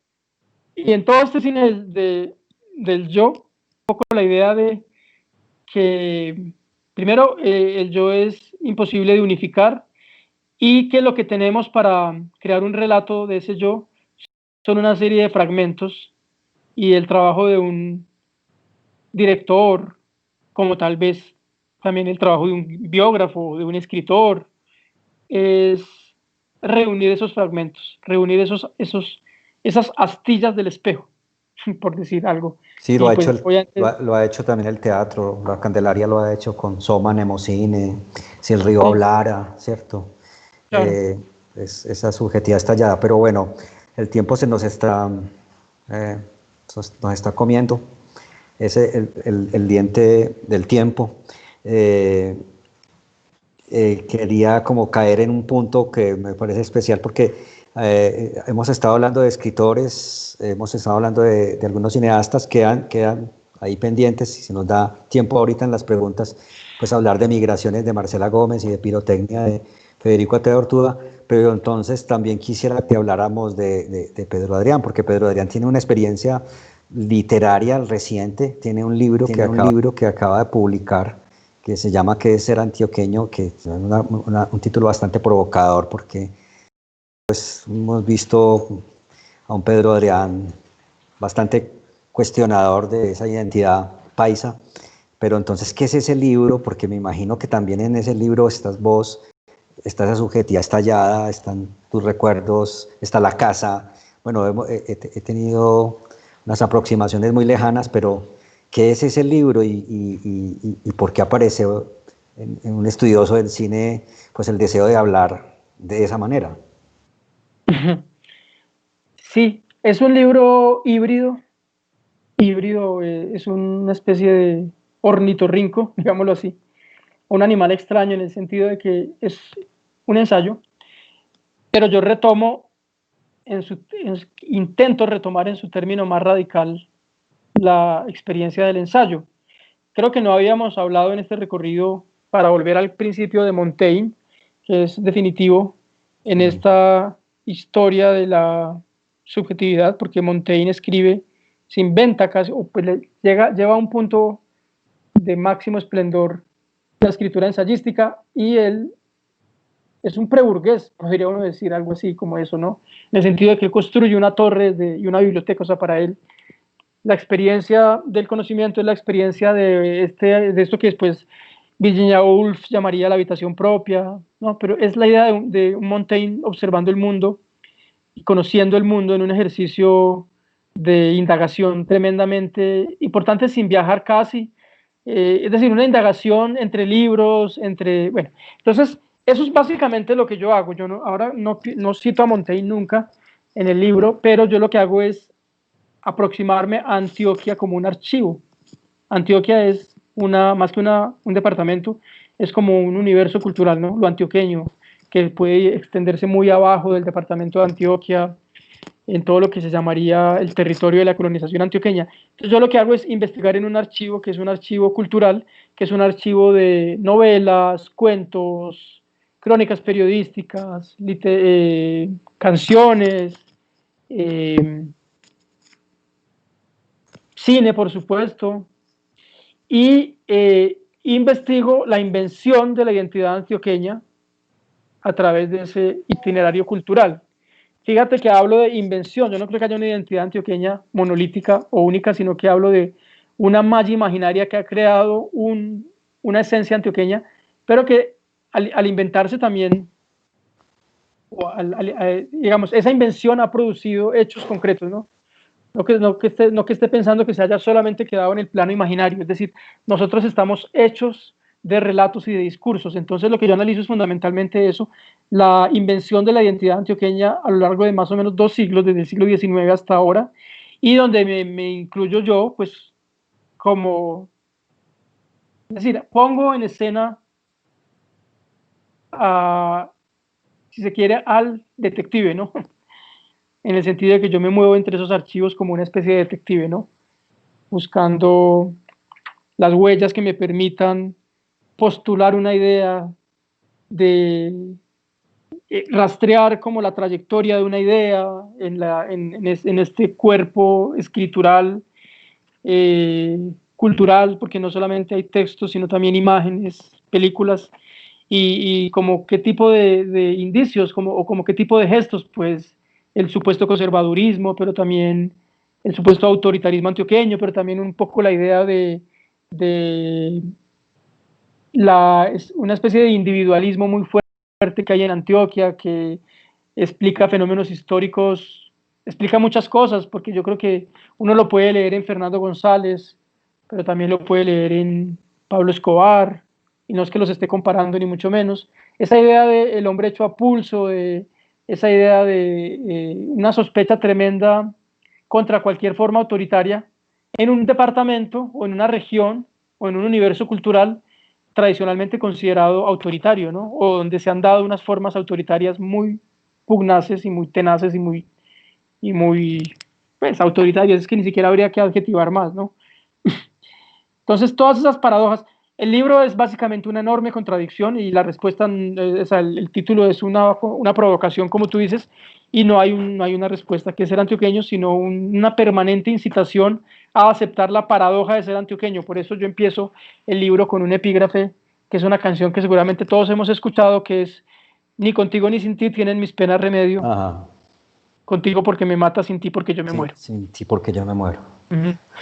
y en todo este cine del yo, un poco la idea de que primero el yo es imposible de unificar y que lo que tenemos para crear un relato de ese yo son una serie de fragmentos, y el trabajo de un director, como tal vez también el trabajo de un biógrafo, de un escritor, es reunir esos fragmentos, reunir esas astillas del espejo, por decir algo. Sí, lo ha hecho también el teatro, la Candelaria lo ha hecho con Soma, Nemocine, Si el río hablara, ¿cierto? Claro. Esa subjetividad estallada, pero bueno, el tiempo se nos está comiendo, es el diente del tiempo. Quería como caer en un punto que me parece especial porque hemos estado hablando de escritores, hemos estado hablando de algunos cineastas, quedan ahí pendientes, y si nos da tiempo ahorita en las preguntas, pues hablar de Migraciones de Marcela Gómez y de Pirotecnia de Federico Ate Ortúa, pero entonces también quisiera que habláramos de Pedro Adrián, porque Pedro Adrián tiene una experiencia literaria reciente, tiene un libro que acaba de publicar, que se llama ¿Qué es ser antioqueño?, que es un título bastante provocador, porque pues, hemos visto a un Pedro Adrián bastante cuestionador de esa identidad paisa, pero entonces, ¿qué es ese libro? Porque me imagino que también en ese libro estás vos, está esa subjetividad estallada, están tus recuerdos, está la casa. Bueno, he tenido unas aproximaciones muy lejanas, pero ¿Qué es ese libro y por qué aparece en un estudioso del cine pues el deseo de hablar de esa manera? Sí, es un libro híbrido. Es una especie de ornitorrinco, digámoslo así, un animal extraño en el sentido de que es un ensayo, pero yo intento retomar en su término más radical la experiencia del ensayo. Creo que no habíamos hablado en este recorrido, para volver al principio, de Montaigne, que es definitivo en esta historia de la subjetividad, porque Montaigne escribe, se inventa casi, o pues lleva a un punto de máximo esplendor la escritura ensayística, y él es un preburgués, podría uno decir algo así como eso, ¿no? En el sentido de que construye una torre y una biblioteca. O sea, para él la experiencia del conocimiento es la experiencia de esto que después Virginia Woolf llamaría la habitación propia, ¿no? Pero es la idea de un Montaigne observando el mundo y conociendo el mundo en un ejercicio de indagación tremendamente importante, sin viajar casi. Es decir, una indagación entre libros, bueno, entonces eso es básicamente lo que yo hago. Yo ahora no cito a Montaigne nunca en el libro, pero yo lo que hago es aproximarme a Antioquia como un archivo. Antioquia es más que un departamento, es como un universo cultural, ¿no? Lo antioqueño, que puede extenderse muy abajo del departamento de Antioquia, en todo lo que se llamaría el territorio de la colonización antioqueña. Entonces yo lo que hago es investigar en un archivo, que es un archivo cultural, que es un archivo de novelas, cuentos, crónicas periodísticas, canciones, cine, por supuesto, y investigo la invención de la identidad antioqueña a través de ese itinerario cultural. Fíjate que hablo de invención. Yo no creo que haya una identidad antioqueña monolítica o única, sino que hablo de una malla imaginaria que ha creado una esencia antioqueña, pero que al inventarse también, digamos, esa invención ha producido hechos concretos, ¿no? No que esté pensando que se haya solamente quedado en el plano imaginario. Es decir, nosotros estamos hechos de relatos y de discursos. Entonces lo que yo analizo es fundamentalmente eso, la invención de la identidad antioqueña a lo largo de más o menos 2 siglos, desde el siglo XIX hasta ahora, y donde me incluyo yo, pues, es decir, pongo en escena, si se quiere, al detective, ¿no? En el sentido de que yo me muevo entre esos archivos como una especie de detective, ¿no? Buscando las huellas que me permitan postular una idea, de rastrear como la trayectoria de una idea en este cuerpo escritural, cultural, porque no solamente hay textos, sino también imágenes, películas, y como qué tipo de indicios, o como qué tipo de gestos, pues el supuesto conservadurismo, pero también el supuesto autoritarismo antioqueño, pero también un poco la idea de es una especie de individualismo muy fuerte que hay en Antioquia, que explica fenómenos históricos, explica muchas cosas, porque yo creo que uno lo puede leer en Fernando González, pero también lo puede leer en Pablo Escobar, y no es que los esté comparando ni mucho menos. Esa idea del hombre hecho a pulso, esa idea de una sospecha tremenda contra cualquier forma autoritaria en un departamento o en una región o en un universo cultural tradicionalmente considerado autoritario, ¿no? O donde se han dado unas formas autoritarias muy pugnaces y muy tenaces y muy pues, autoritarias, es que ni siquiera habría que adjetivar más, ¿no? Entonces, todas esas paradojas, el libro es básicamente una enorme contradicción, y la respuesta, el título es una provocación, como tú dices, y no hay una respuesta que es ser antioqueño, sino una permanente incitación a aceptar la paradoja de ser antioqueño. Por eso yo empiezo el libro con un epígrafe, que es una canción que seguramente todos hemos escuchado, que es: ni contigo ni sin ti tienen mis penas remedio, Ajá. contigo porque me matas, sin ti porque yo me Sí, muero. sí, sí, porque yo me muero.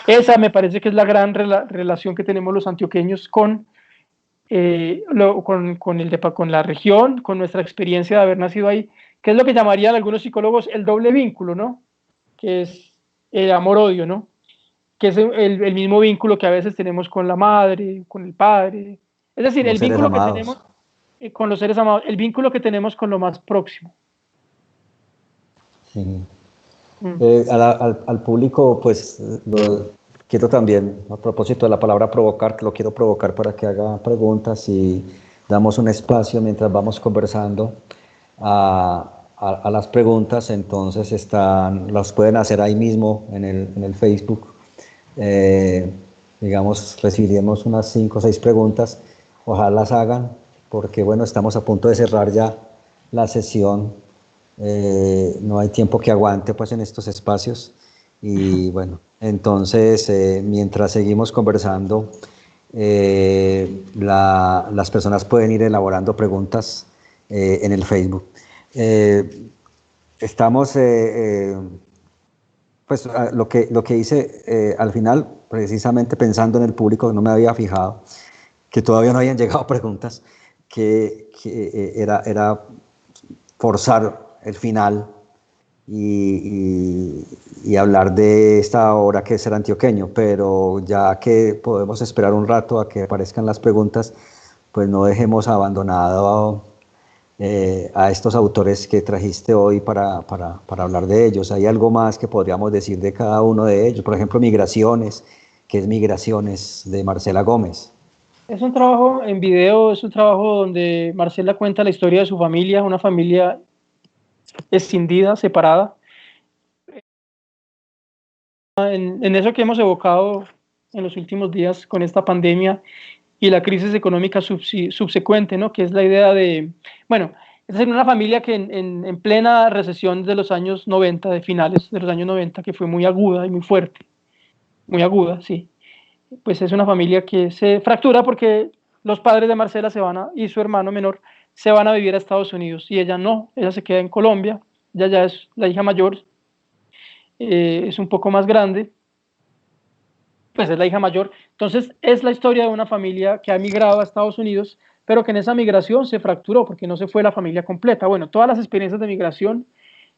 Esa me parece que es la gran relación que tenemos los antioqueños con con la región, con nuestra experiencia de haber nacido ahí, que es lo que llamarían algunos psicólogos el doble vínculo, ¿no? Que es el amor-odio, ¿no? que es el mismo vínculo que a veces tenemos con la madre, con el padre. Es decir, el vínculo que tenemos con los seres amados, el vínculo que tenemos con lo más próximo. Sí. Al público, pues, lo quiero también, a propósito de la palabra provocar, que lo quiero provocar para que haga preguntas y damos un espacio mientras vamos conversando a las preguntas. Entonces las pueden hacer ahí mismo en el Facebook. Digamos, recibiremos unas 5 o 6 preguntas, ojalá las hagan, porque bueno, estamos a punto de cerrar ya la sesión, no hay tiempo que aguante pues en estos espacios, y bueno, entonces mientras seguimos conversando, las personas pueden ir elaborando preguntas en el Facebook. Estamos... Pues lo que hice al final, precisamente pensando en el público, no me había fijado, que todavía no habían llegado preguntas, que era forzar el final y hablar de esta obra que es Ser Antioqueño, pero ya que podemos esperar un rato a que aparezcan las preguntas, pues no dejemos abandonado a estos autores que trajiste hoy para hablar de ellos. ¿Hay algo más que podríamos decir de cada uno de ellos? Por ejemplo, Migraciones, que es Migraciones de Marcela Gómez. Es un trabajo en video, es un trabajo donde Marcela cuenta la historia de su familia, una familia escindida, separada. En eso que hemos evocado en los últimos días con esta pandemia y la crisis económica subsecuente, ¿no? Que es la idea de, bueno, es decir, una familia que en plena recesión de los años 90, de finales de los años 90, que fue muy aguda y muy fuerte, muy aguda, sí, pues es una familia que se fractura porque los padres de Marcela y su hermano menor se van a vivir a Estados Unidos y ella no, ella se queda en Colombia, ella ya es la hija mayor, es un poco más grande, pues es la hija mayor. Entonces es la historia de una familia que ha migrado a Estados Unidos, pero que en esa migración se fracturó porque no se fue la familia completa. Bueno, todas las experiencias de migración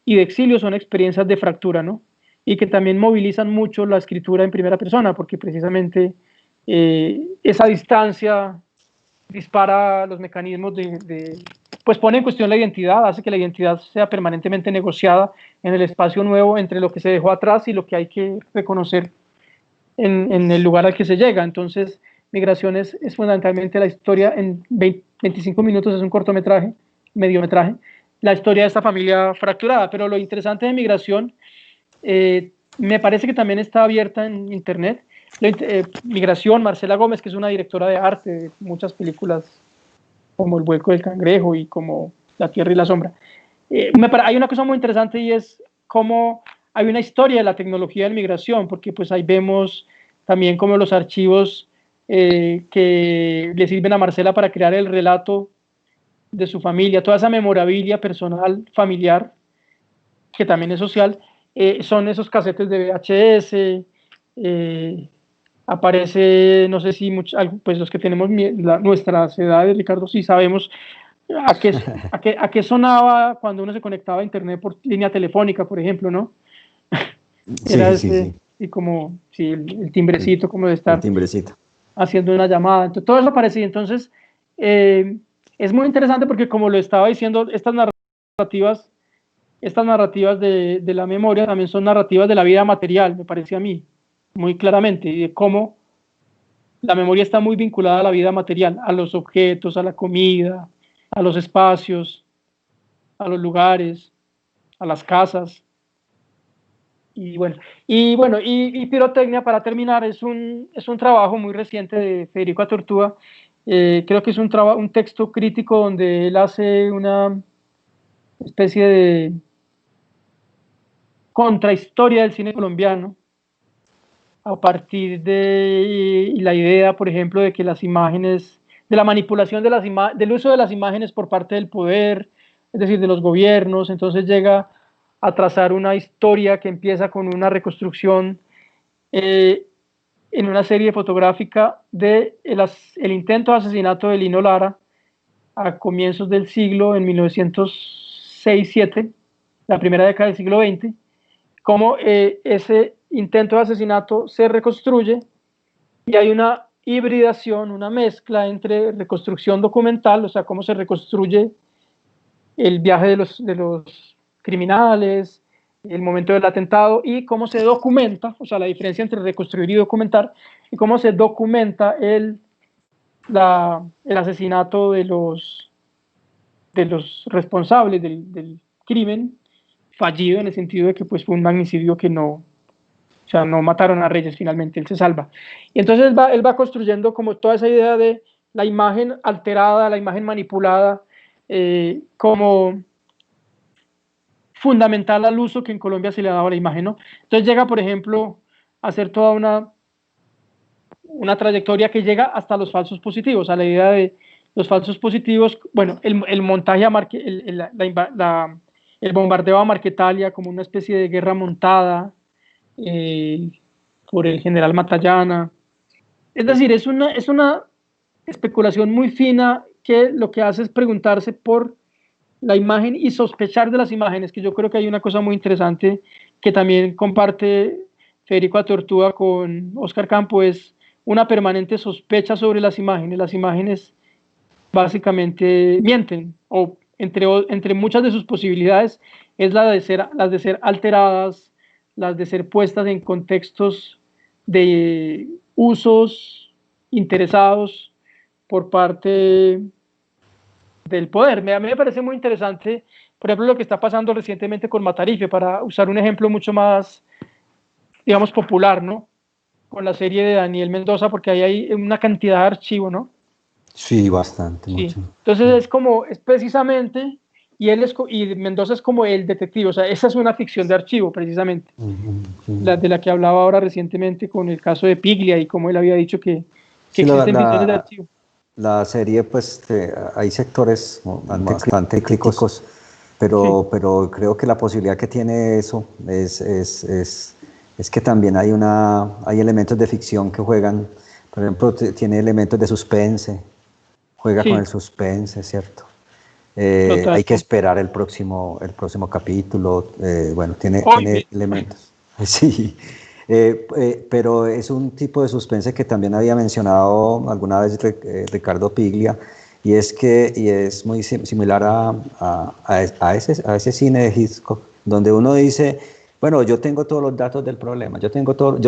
y de exilio son experiencias de fractura, ¿no? Y que también movilizan mucho la escritura en primera persona, porque precisamente esa distancia dispara los mecanismos pues pone en cuestión la identidad, hace que la identidad sea permanentemente negociada en el espacio nuevo entre lo que se dejó atrás y lo que hay que reconocer en el lugar al que se llega. Entonces, Migraciones es fundamentalmente la historia en 25 minutos, es un cortometraje, mediometraje, la historia de esta familia fracturada. Pero lo interesante de Migración, me parece que también está abierta en internet. Migración, Marcela Gómez, que es una directora de arte de muchas películas como El vuelco del cangrejo y como La tierra y la sombra. Hay una cosa muy interesante y es cómo hay una historia de la tecnología de migración, porque pues ahí vemos también como los archivos que le sirven a Marcela para crear el relato de su familia, toda esa memorabilia personal, familiar, que también es social, son esos casetes de VHS, aparece, no sé si pues los que tenemos nuestras edades, Ricardo, sí sabemos a qué sonaba cuando uno se conectaba a internet por línea telefónica, por ejemplo, ¿no? Era ese, y como, sí, el timbrecito, como de estar haciendo una llamada. Entonces, todo eso aparecía. Entonces, es muy interesante porque, como lo estaba diciendo, estas narrativas de la memoria también son narrativas de la vida material, me parece a mí, muy claramente, y de cómo la memoria está muy vinculada a la vida material, a los objetos, a la comida, a los espacios, a los lugares, a las casas. Y Pirotecnia, para terminar, es un trabajo muy reciente de Federico Atortúa. Creo que es un texto crítico donde él hace una especie de contrahistoria del cine colombiano a partir de la idea, por ejemplo, de que las imágenes, de la manipulación del uso de las imágenes por parte del poder, es decir, de los gobiernos. Entonces llega a trazar una historia que empieza con una reconstrucción en una serie fotográfica de el intento de asesinato de Lino Lara a comienzos del siglo, en 1906-07, la primera década del siglo XX, como ese intento de asesinato se reconstruye y hay una hibridación, una mezcla entre reconstrucción documental, o sea, cómo se reconstruye el viaje de los criminales, el momento del atentado, y cómo se documenta, o sea, la diferencia entre reconstruir y documentar, y cómo se documenta el asesinato de los responsables del crimen fallido, en el sentido de que pues, fue un magnicidio que no, o sea, no mataron a Reyes, finalmente él se salva. Y entonces él va construyendo como toda esa idea de la imagen alterada, la imagen manipulada, como fundamental al uso que en Colombia se le ha dado a la imagen, ¿no? Entonces llega, por ejemplo, a hacer toda una trayectoria que llega hasta los falsos positivos, a la idea de los falsos positivos, bueno, el montaje a el bombardeo a Marquetalia como una especie de guerra montada por el general Matallana. Es decir, es una especulación muy fina que lo que hace es preguntarse por la imagen y sospechar de las imágenes, que yo creo que hay una cosa muy interesante que también comparte Federico Atortúa con Oscar Campo, es una permanente sospecha sobre las imágenes. Las imágenes básicamente mienten, o entre muchas de sus posibilidades es las de ser alteradas, las de ser puestas en contextos de usos interesados por parte del poder. A mí me parece muy interesante, por ejemplo, lo que está pasando recientemente con Matarife, para usar un ejemplo mucho más, digamos, popular, ¿no? Con la serie de Daniel Mendoza, porque ahí hay una cantidad de archivo, ¿no? Sí, bastante, Sí. mucho. Entonces es precisamente, y Mendoza es como el detective, o sea, esa es una ficción de archivo, precisamente, Sí. de la que hablaba ahora recientemente con el caso de Piglia y como él había dicho que Sí, existen ficciones de archivo. la serie, pues, hay sectores bastante críticos, pero, Sí. pero creo que la posibilidad que tiene eso es que también hay elementos de ficción que juegan. Por ejemplo, tiene elementos de suspense, juega con Sí, el suspense, ¿cierto? total. Hay que esperar el próximo capítulo. Bueno, tiene Hoy mismo. elementos. Sí, pero es un tipo de suspense que también había mencionado alguna vez Ricardo Piglia, y es muy similar a ese cine de Hitchcock, donde uno dice, bueno, yo tengo todos los datos del problema, yo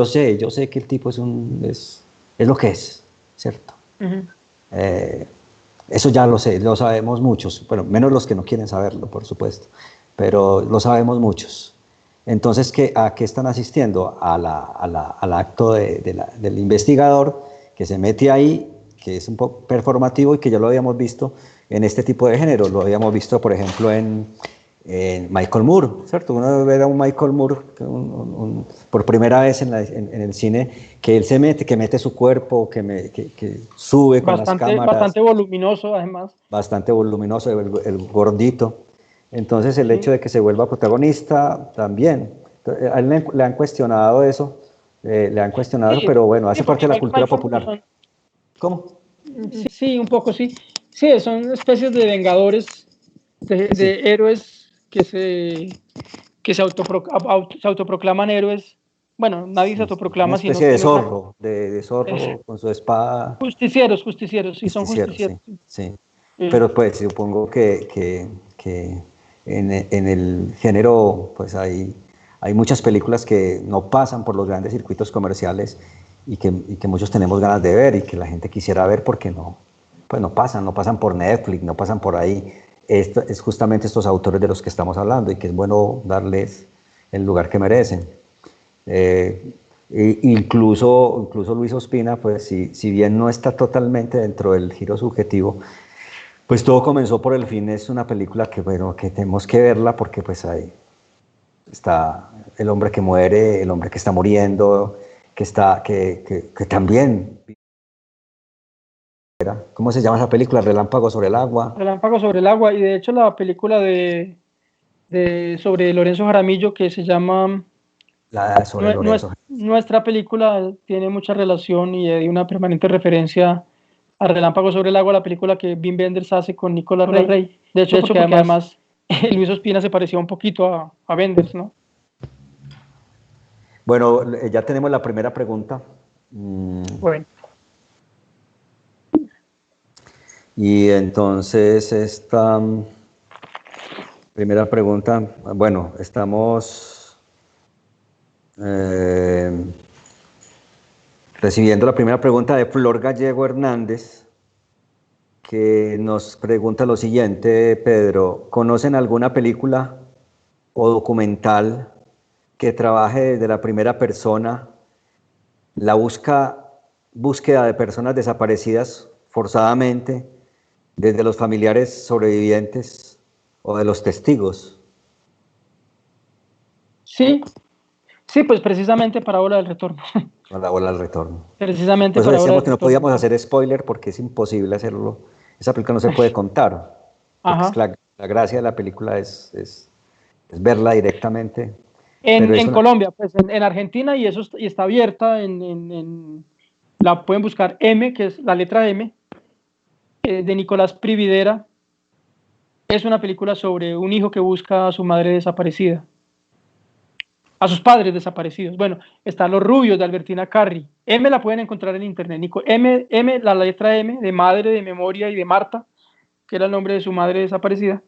sé que el tipo es lo que es, ¿cierto? Uh-huh. Eso ya lo sé, lo sabemos muchos, bueno, menos los que no quieren saberlo, por supuesto, pero lo sabemos muchos. Entonces, ¿a qué están asistiendo? Al acto del investigador que se mete ahí, que es un poco performativo y que ya lo habíamos visto en este tipo de género. Lo habíamos visto, por ejemplo, en Michael Moore, ¿cierto? Uno ve a un Michael Moore por primera vez en el cine, que él que mete su cuerpo, que sube con las cámaras. Bastante voluminoso, además. Bastante voluminoso, el gordito. Entonces el hecho de que se vuelva protagonista también. A él le han cuestionado eso, pero bueno, hace parte de la cultura popular. ¿Cómo? Sí, un poco sí. Sí, son especies de vengadores, de héroes se autoproclaman héroes. Bueno, nadie se autoproclama, Una sino especie que de zorro, de zorro con su espada. Justicieros, sí, son Justiciero, justicieros. sí. Pero pues supongo que en el género pues hay muchas películas que no pasan por los grandes circuitos comerciales y que muchos tenemos ganas de ver y que la gente quisiera ver porque pues no pasan por Netflix, no pasan por ahí. Esto es justamente estos autores de los que estamos hablando y que es bueno darles el lugar que merecen. Incluso Luis Ospina, pues si bien no está totalmente dentro del giro subjetivo, pues todo comenzó por el fin. Es una película que, bueno, que tenemos que verla porque pues ahí está el hombre que muere, el hombre que está muriendo, que también... ¿Cómo se llama esa película? Relámpago sobre el agua. Relámpago sobre el agua, y de hecho la película sobre Lorenzo Jaramillo, que se llama Sobre Lorenzo. Nuestra película, tiene mucha relación y hay una permanente referencia a Relámpago sobre el agua, la película que Wim Wenders hace con Nicolas Rey. De hecho, porque además Luis Ospina se parecía un poquito a Wenders, ¿no? Bueno, ya tenemos la primera pregunta. Bueno. Y entonces esta primera pregunta, bueno, estamos recibiendo la primera pregunta de Flor Gallego Hernández, que nos pregunta lo siguiente, Pedro, ¿conocen alguna película o documental que trabaje desde la primera persona la búsqueda de personas desaparecidas forzadamente, desde los familiares sobrevivientes o de los testigos? Sí, sí, pues precisamente para Hora del Retorno. A la ola del retorno. Precisamente Por eso para Hora decíamos del que no Retorno. podíamos hacer spoiler porque es imposible hacerlo. Esa película no se puede contar. Porque es Ajá. la gracia de la película es verla directamente. Pero es En una, Colombia, pues en Argentina, y eso y está abierta la pueden buscar M, que es la letra M, de Nicolás Prividera. Es una película sobre un hijo que busca a su madre desaparecida, a sus padres desaparecidos. Bueno, están Los Rubios de Albertina Carri. M la pueden encontrar en internet. La letra M de madre, de memoria y de Marta, que era el nombre de su madre desaparecida.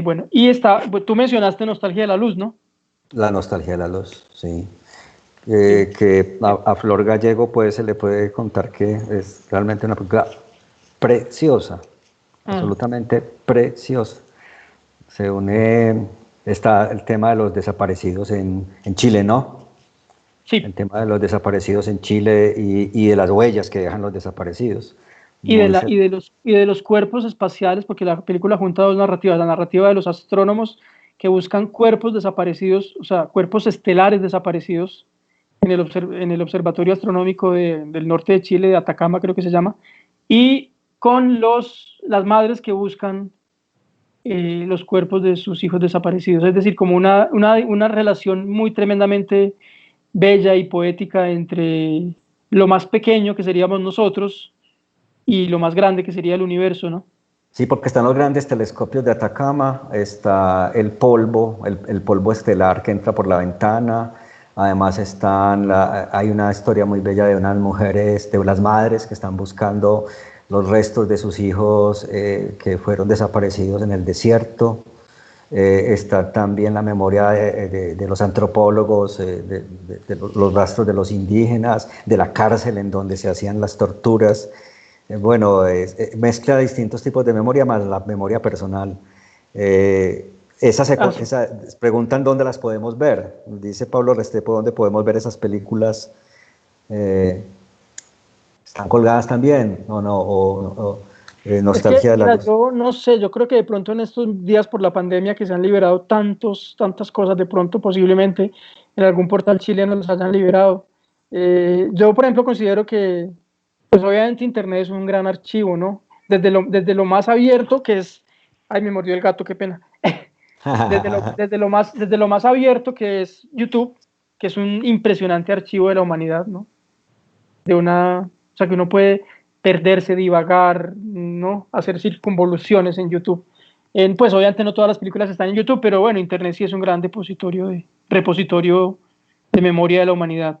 Bueno, y está, pues, tú mencionaste Nostalgia de la Luz, ¿no? la nostalgia de la luz, sí. Sí. Que a Flor Gallego pues, se le puede contar que es realmente una película preciosa, absolutamente preciosa. Se une, está el tema de los desaparecidos en Chile, ¿no? El Sí. tema de los desaparecidos en Chile y de las huellas que dejan los desaparecidos. y de, Muy la, y de los cuerpos espaciales, porque la película junta dos narrativas, la narrativa de los astrónomos que buscan cuerpos desaparecidos, o sea, cuerpos estelares desaparecidos en el Observatorio Astronómico del norte de Chile, de Atacama creo que se llama, y con las madres que buscan los cuerpos de sus hijos desaparecidos, es decir, como una relación muy tremendamente bella y poética entre lo más pequeño que seríamos nosotros y lo más grande que sería el universo, ¿no? Sí, porque están los grandes telescopios de Atacama, está el polvo, el polvo estelar que entra por la ventana, además hay una historia muy bella de unas mujeres, de las madres que están buscando los restos de sus hijos que fueron desaparecidos en el desierto. Está también la memoria de los antropólogos, los rastros de los indígenas, de la cárcel en donde se hacían las torturas. Bueno, mezcla distintos tipos de memoria más la memoria personal. Preguntan dónde las podemos ver. Dice Pablo Restrepo, ¿dónde podemos ver esas películas? ¿Están colgadas también? ¿O no? Nostalgia de la Mira, luz. yo no sé, yo creo que de pronto en estos días por la pandemia que se han liberado tantas cosas, de pronto posiblemente en algún portal chileno los hayan liberado. Yo, por ejemplo, considero que, pues obviamente Internet es un gran archivo, ¿no? Desde lo más abierto que es, ay, me mordió el gato, qué pena. Desde lo más abierto que es YouTube, que es un impresionante archivo de la humanidad, ¿no? O sea, que uno puede perderse, divagar, ¿no? Hacer circunvoluciones en YouTube. Pues obviamente no todas las películas están en YouTube, pero bueno, Internet sí es un gran repositorio de memoria de la humanidad.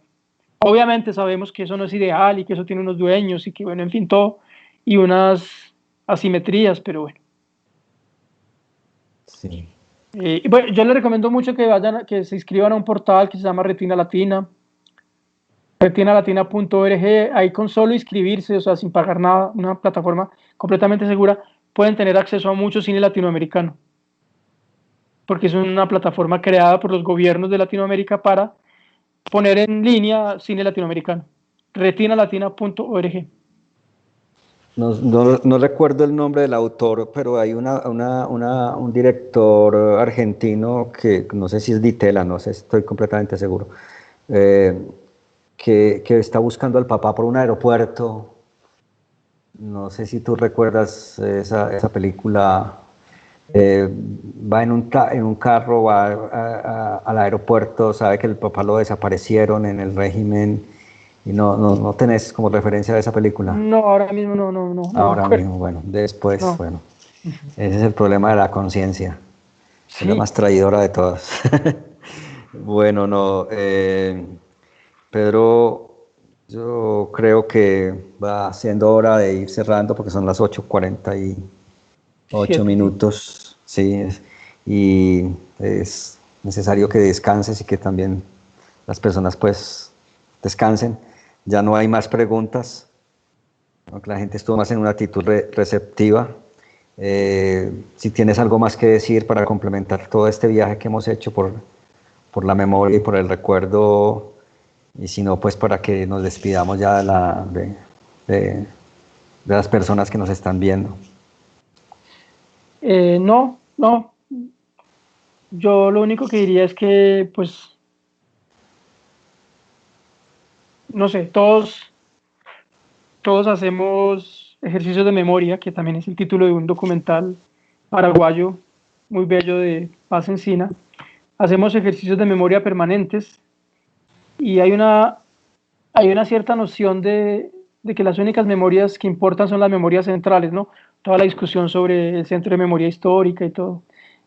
Obviamente sabemos que eso no es ideal y que eso tiene unos dueños y que, bueno, en fin, todo, y unas asimetrías, pero bueno. Sí. Bueno, yo les recomiendo mucho que se inscriban a un portal que se llama Retina Latina, retinalatina.org. Ahí con solo inscribirse, o sea, sin pagar nada, una plataforma completamente segura, pueden tener acceso a mucho cine latinoamericano, porque es una plataforma creada por los gobiernos de Latinoamérica para poner en línea cine latinoamericano. retinalatina.org. No recuerdo el nombre del autor, pero hay un director argentino que no sé si es Ditela, no sé, estoy completamente seguro, que está buscando al papá por un aeropuerto. No sé si tú recuerdas esa película. Va en un carro, va al aeropuerto, sabe que el papá lo desaparecieron en el régimen y no tenés como referencia de esa película. No, ahora mismo no me Ahora acuerdo. mismo, bueno, después, No. bueno, ese es el problema de la conciencia, es la Sí. más traidora de todas. Bueno, no, Pedro, yo creo que va siendo hora de ir cerrando porque son las 8:48 7, sí. minutos, sí, y es necesario que descanses y que también las personas pues descansen. Ya no hay más preguntas, aunque la gente estuvo más en una actitud receptiva. Si tienes algo más que decir para complementar todo este viaje que hemos hecho por la memoria y por el recuerdo, y si no, pues para que nos despidamos ya de las personas que nos están viendo. No, no. Yo lo único que diría es que, pues, no sé, todos hacemos ejercicios de memoria, que también es el título de un documental paraguayo muy bello de Paz Encina. Hacemos ejercicios de memoria permanentes y hay una cierta noción de que las únicas memorias que importan son las memorias centrales, ¿no? Toda la discusión sobre el Centro de Memoria Histórica y todo.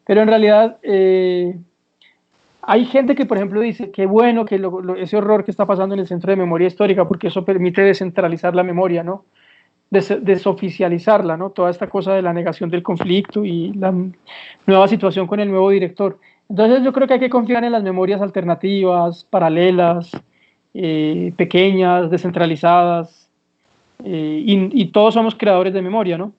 Pero en realidad hay gente que, por ejemplo, dice que bueno que ese horror que está pasando en el Centro de Memoria Histórica, porque eso permite descentralizar la memoria, ¿no? Desoficializarla, ¿no? Toda esta cosa de la negación del conflicto y la nueva situación con el nuevo director. Entonces yo creo que hay que confiar en las memorias alternativas, paralelas, pequeñas, descentralizadas, y todos somos creadores de memoria, ¿no?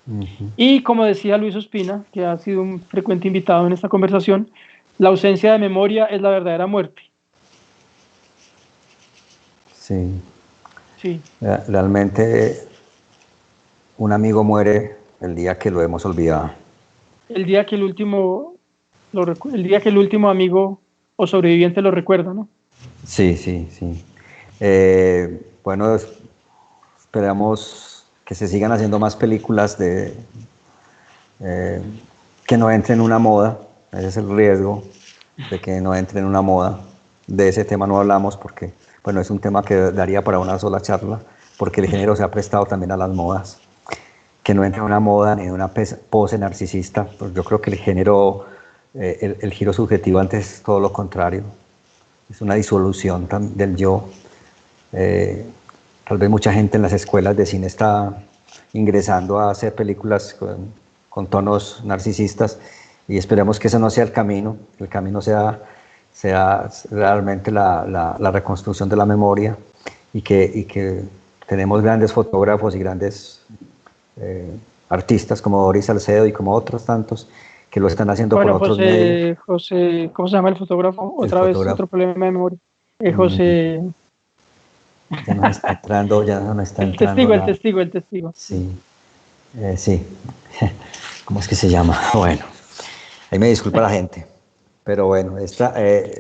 Ujú. Y como decía Luis Ospina, que ha sido un frecuente invitado en esta conversación, la ausencia de memoria es la verdadera muerte. Sí, Sí, realmente un amigo muere el día que lo hemos olvidado. el día que el último, el día que el último amigo o sobreviviente lo recuerda, ¿no? Sí, sí, sí. Bueno, esperamos que se sigan haciendo más películas eh, que no entren en una moda. Ese es el riesgo de que no entren en una moda. De ese tema no hablamos porque, bueno, es un tema que daría para una sola charla, porque el género se ha prestado también a las modas. Que no entre en una moda ni en una pose narcisista, pues yo creo que el género, el giro subjetivo antes es todo lo contrario. Es una disolución del yo. Eh, Tal vez mucha gente en las escuelas de cine está ingresando a hacer películas con tonos narcisistas y esperemos que ese no sea el camino sea realmente la reconstrucción de la memoria y que tenemos grandes fotógrafos y grandes artistas como Boris Salcedo y como otros tantos que lo están haciendo por Bueno, otros medios. ¿cómo se llama el fotógrafo? El Otra vez, fotógrafo otro problema de memoria. mm, José, ya nos está entrando el la... testigo, el testigo. Sí, sí. ¿Cómo es que se llama? Bueno, ahí me disculpa la gente, pero bueno,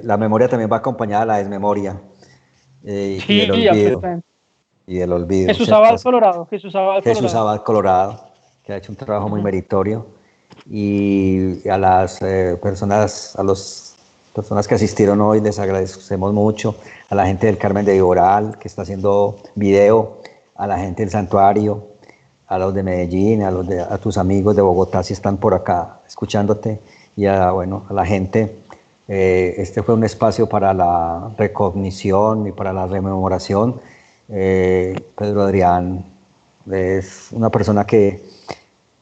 la memoria también va acompañada de la desmemoria y del Sí, olvido, absolutamente. Jesús ¿cierto? Abad Colorado, Jesús Abad Jesús Colorado. Abad Colorado, que ha hecho un trabajo muy Ujú. meritorio, y a las personas, personas que asistieron hoy les agradecemos mucho, a la gente del Carmen de Viboral que está haciendo video, a la gente del Santuario, a los de Medellín, a tus amigos de Bogotá si están por acá escuchándote, y bueno, a la gente. Este fue un espacio para la recognición y para la rememoración. Pedro Adrián es una persona que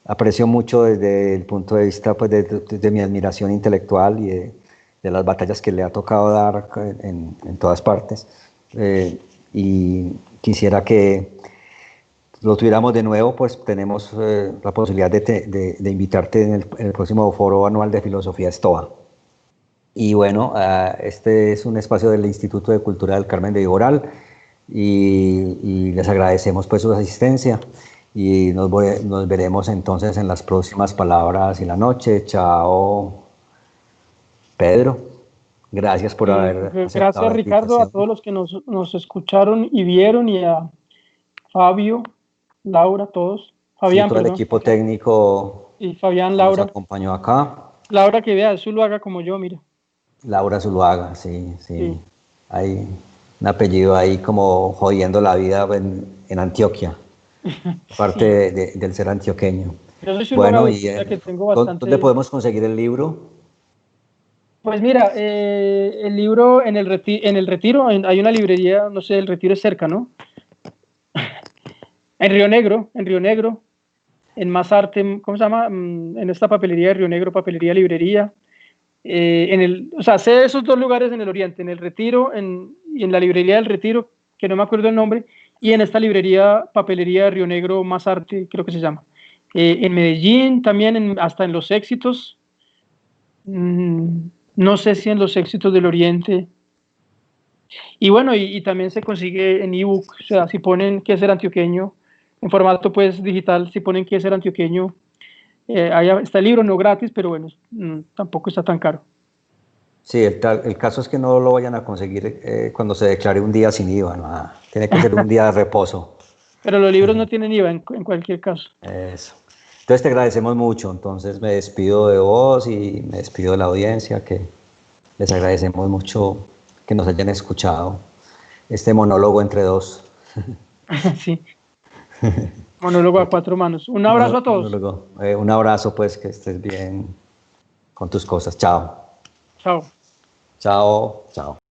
aprecio mucho desde el punto de vista pues, de mi admiración intelectual y de las batallas que le ha tocado dar en todas partes. Y quisiera que lo tuviéramos de nuevo, pues tenemos la posibilidad de invitarte en el próximo foro anual de filosofía Stoa. Y bueno, este es un espacio del Instituto de Cultura del Carmen de Viboral y les agradecemos pues su asistencia y nos veremos entonces en las próximas palabras y la noche. Chao, Pedro. Gracias por haber aceptado Gracias, la Ricardo, a invitación. todos los que nos escucharon y vieron, y a Fabio, Laura, todos. Sí, Fabián, todo el perdón. equipo técnico Y Fabián, que nos Laura. acompañó acá. Laura, que vea, eso lo haga como yo, mira. Laura Zuluaga, sí, sí. Sí. Hay un apellido ahí como jodiendo la vida en Antioquia, aparte Sí. del ser antioqueño. Yo soy Bueno, Zuluaga, o sea que tengo bastante. ¿dónde podemos conseguir el libro? Pues mira, el libro en el Retiro hay una librería, no sé, el Retiro es cerca, ¿no? En Río Negro, en Más Arte, ¿cómo se llama? En esta papelería de Río Negro, papelería, librería. O sea, sé de esos dos lugares en el Oriente, en el Retiro y en la librería del Retiro, que no me acuerdo el nombre, y en esta librería, papelería de Río Negro, Más Arte, creo que se llama. En Medellín también, hasta en Los Éxitos. No sé si en Los Éxitos del Oriente. Y bueno, y también se consigue en ebook, o sea, si ponen que ser antioqueño, en formato pues digital, si ponen que ser antioqueño, ahí está el libro, no gratis, pero bueno, tampoco está tan caro. Sí, el caso es que no lo vayan a conseguir cuando se declare un día sin IVA, nada. Tiene que ser un día de reposo. Pero los libros no tienen IVA en cualquier caso. Eso. Entonces te agradecemos mucho. Entonces me despido de vos y me despido de la audiencia, que les agradecemos mucho que nos hayan escuchado este monólogo entre dos. Sí, monólogo a cuatro manos. Un abrazo a todos. Monólogo. Un abrazo, pues, que estés bien con tus cosas. Chao. Chao. Chao. Chao.